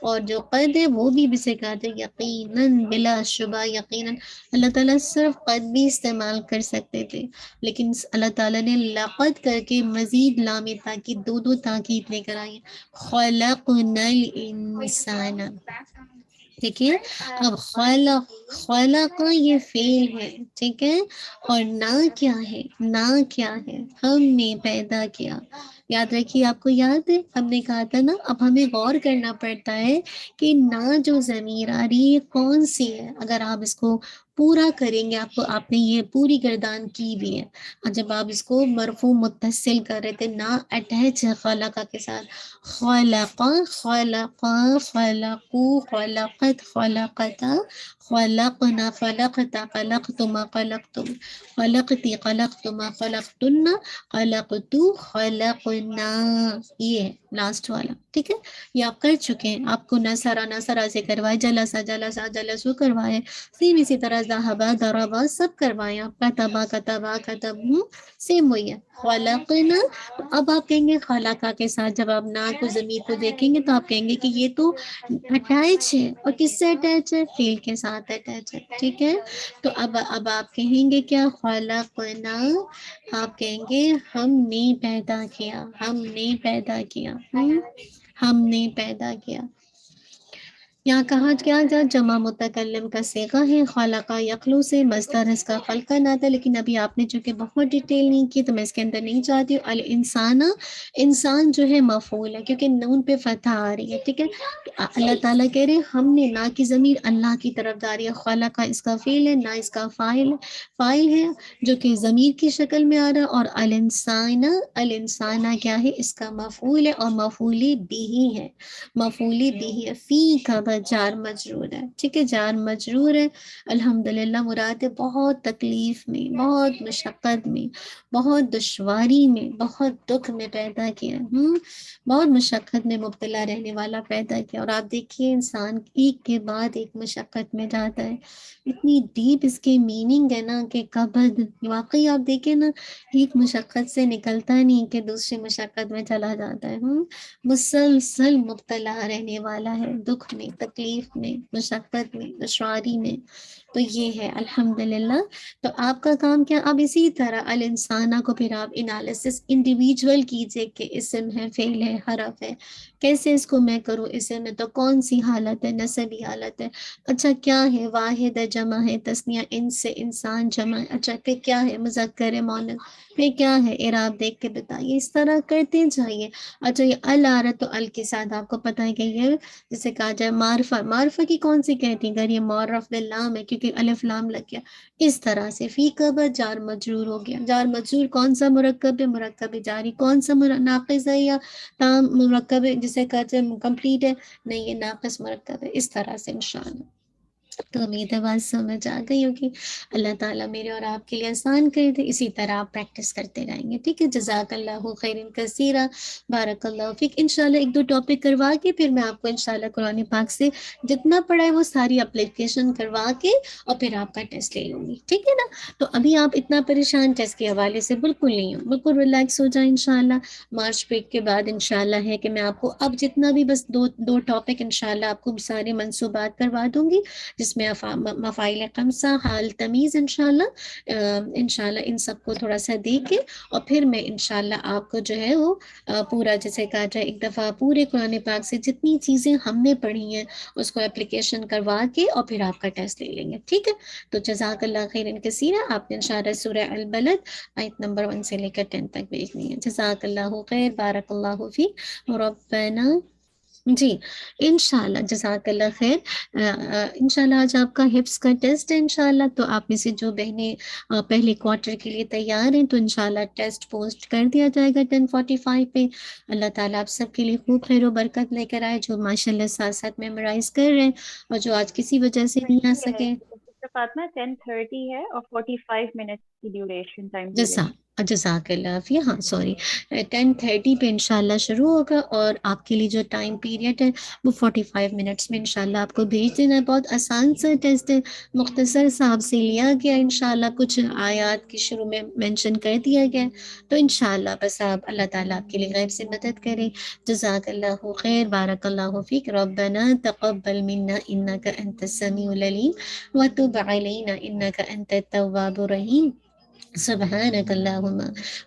اور جو قد ہے وہ بھی جسے کہا جائے یقیناً، بلا شبہ، یقیناً. اللہ تعالیٰ صرف قد بھی استعمال کر سکتے تھے لیکن اللہ تعالیٰ نے لقد کر کے مزید لام تاکید، دو تاکید لے کر آئی. خلقنا الانسان، دیکھیے اب خلق یہ فعل ہے، ٹھیک ہے، اور نہ کیا ہے، نہ کیا ہے، ہم نے پیدا کیا. یاد رکھیے، آپ کو یاد ہے ہم نے کہا تھا نا، اب ہمیں غور کرنا پڑتا ہے کہ نہ جو ضمیر آ رہی ہے کون سی ہے. اگر آپ اس کو پورا کریں گے، آپ نے یہ پوری گردان کی بھی ہے، اور جب آپ اس کو مرفوع متصل کر رہے تھے، نہ اٹیچ ہے خلقہ کے ساتھ، خلق، خلق، خلقو، خلقت، خلقتا، خلقنا خلقتا خلقتما خلقتم خلقتی خلقتما خلقتن خلقتو خلقنا، یہ ہے لاسٹ والا، ٹھیک ہے. یہ آپ کر چکے ہیں. آپ کو نصرہ نصرہ سے کروائے، جلسہ جلسہ جلسو کروائے، سیم اسی طرح ذہبا ضربا سب کروائے آپ، کتبا کتبا کتبو سیم وہی ہے. خلقنا، اب آپ کہیں گے خلقہ کے ساتھ جب آپ نا کو ضمیر کو دیکھیں گے تو آپ کہیں گے کہ یہ تو اٹیچ ہے، اور کس سے اٹیچ ہے؟ فیل کے ساتھ اٹیچ ہے، ٹھیک ہے. تو اب آپ کہیں گے کیا؟ خلقنا، آپ کہیں گے ہم نے پیدا کیا، ہم نے پیدا کیا، ہم نے پیدا کیا. یہاں کہا کیا جا جمع متکلم کا صیغہ ہے، خلقہ یخلو سے، مصدر اس کا خلقہ نہ تھا، لیکن ابھی آپ نے چونکہ بہت ڈیٹیل نہیں کی تو میں اس کے اندر نہیں چاہتی ہوں. الانسان، انسان جو ہے مفعول ہے کیونکہ نون پہ فتح آ رہی ہے، ٹھیک ہے. اللہ تعالیٰ کہہ رہے ہیں ہم نے، نا کی ضمیر اللہ کی طرف داری ہے، خلقہ اس کا فعل ہے، نہ اس کا فاعل ہے جو کہ ضمیر کی شکل میں آ رہا ہے. اور الانسان، الانسانہ کیا ہے؟ اس کا مفعول ہے اور مفعول بھی ہے، مفعول بھی ہے. فی کا جار مجرور ہے، ٹھیک ہے، جار مجرور ہے. الحمدللہ مراد ہے بہت تکلیف میں، بہت مشقت میں، بہت دشواری میں، بہت دکھ میں پیدا کیا، بہت مشقت میں مبتلا رہنے والا پیدا کیا. اور آپ دیکھیے انسان ایک کے بعد ایک مشقت میں جاتا ہے، اتنی ڈیپ اس کے میننگ ہے نا کہ کبد، واقعی آپ دیکھیں نا ایک مشقت سے نکلتا نہیں کہ دوسری مشقت میں چلا جاتا ہے، مسلسل مبتلا رہنے والا ہے، دکھ میں، تکلیف میں، مشقت میں، دشواری میں. تو یہ ہے الحمدللہ. تو آپ کا کام کیا؟ اب اسی طرح الانسانہ کو پھر آپ انالیسس انڈیویجول کیجئے کہ اسم ہے، فعل ہے، حرف ہے، کیسے اس کو میں کروں؟ اسم میں تو کون سی حالت ہے؟ نسبی حالت ہے. اچھا کیا ہے؟ واحد ہے، جمع ہے، تثنیہ انس سے، انسان جمع ہے. اچھا پھر کیا ہے؟ مذکر ہے، مؤنث. پھر کیا ہے؟ اعراب دیکھ کے بتائیے، اس طرح کرتے جائیے. اچھا یہ ال آ رہا تو ال کے ساتھ آپ کو پتہ ہے کہ یہ جسے کہا جائے معرفہ، معرفہ کی کون سی کہتی ہیں؟ اگر یہ معرف باللام ہے کیونکہ الف لام لگ گیا. اس طرح سے فی کا بعد جار مجرور ہو گیا. جار مجرور کون سا مرکب ہے؟ مرکب جاری. کون سا ناقص ہے یا تام مرکب ہے جسے کہتے ہیں کمپلیٹ ہے؟ نہیں، یہ ناقص مرکب ہے. اس طرح سے انشاءاللہ. تو امید ہے بات سمجھ آ گئی ہوگی. اللہ تعالیٰ میرے اور آپ کے لیے آسان کر دے. اسی طرح آپ پریکٹس کرتے رہیں گے، ٹھیک ہے. جزاک اللہ خیر کثیرہ، بارک اللہ فیک. انشاءاللہ ایک دو ٹاپک کروا کے پھر میں آپ کو انشاءاللہ قرآن پاک سے جتنا پڑھا ہے وہ ساری اپلیکیشن کروا کے اور پھر آپ کا ٹیسٹ لے لوں گی، ٹھیک ہے نا. تو ابھی آپ اتنا پریشان ٹیسٹ کے حوالے سے بالکل نہیں ہو، بالکل ریلیکس ہو جائیں انشاءاللہ. مارچ بریک کے بعد انشاءاللہ ہے کہ میں آپ کو اب جتنا بھی بس دو ٹاپک انشاءاللہ آپ کو سارے منصوبات کروا دوں گی، جس میں مفاعل خمسہ، حال، تمیز انشاءاللہ ان سب کو تھوڑا سا دیکھ کے اور پھر میں انشاءاللہ آپ کو جو ہے وہ پورا جیسے کہا جائے ایک دفعہ پورے قرآن پاک سے جتنی چیزیں ہم نے پڑھی ہیں اس کو اپلیکیشن کروا کے اور پھر آپ کا ٹیسٹ لے لیں گے، ٹھیک ہے. تو جزاک اللہ خیر کثیرہ. آپ نے انشاءاللہ سورہ البلد آیت نمبر 1 سے لے کر 10 تک دیکھنی ہے. جزاک اللہ خیر، بارک اللہ فیک. ربنا، جی انشاءاللہ جزاک اللہ خیر. انشاءاللہ آج آپ کا حفظ کا ٹیسٹ ہے انشاءاللہ. تو آپ میں سے جو بہنیں پہلے کوارٹر کے لیے تیار ہیں تو انشاءاللہ ٹیسٹ پوسٹ کر دیا جائے گا 10:45 پہ. اللہ تعالیٰ آپ سب کے لیے خوب خیر و برکت لے کر آئے، جو ماشاءاللہ ساتھ ساتھ میمورائز کر رہے ہیں اور جو آج کسی وجہ سے نہیں آ سکے. فاطمہ 10:30 ہے اور 45 منٹ کی ڈیوریشن، ٹائم ڈیوریشن. جزاک اللہ عافیہ. ہاں سوری، 10:30 پہ انشاءاللہ شروع ہوگا اور آپ کے لیے جو ٹائم پیریڈ ہے وہ 45 منٹس میں انشاءاللہ آپ کو بھیج دینا ہے. بہت آسان سا ٹیسٹ ہے، مختصر سا آپ سے لیا گیا انشاءاللہ. کچھ آیات کی شروع میں مینشن کر دیا گیا، تو انشاءاللہ بس آپ اللہ تعالیٰ آپ کے لیے غیب سے مدد کریں. جزاک اللہ خیر، بارک اللہ فیک. ربنا تقبل منا انک انت السمیع العلیم وتب علینا انک انت التواب الرحیم. سبحانك اللهم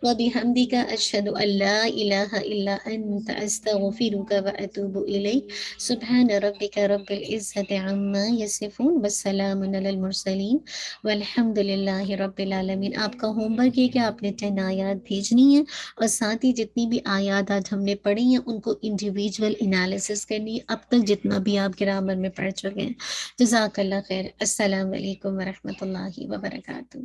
وبحمدك أشهد أن لا إله إلا أنت أستغفرك وأتوب إليك. سبحان ربك رب العزة عما يصفون والسلام على المرسلين والحمد لله رب العالمين. آپ کا ہوم ورک یہ کہ آپ نے 10 آیات بھیجنی ہے اور ساتھ ہی جتنی بھی آیات آج ہم نے پڑھی ہیں ان کو انڈیویجول انالیسس کرنی ہے، اب تک جتنا بھی آپ گرامر میں پڑھ چکے ہیں. جزاک اللہ خیر. السلام علیکم ورحمۃ اللہ وبرکاتہ.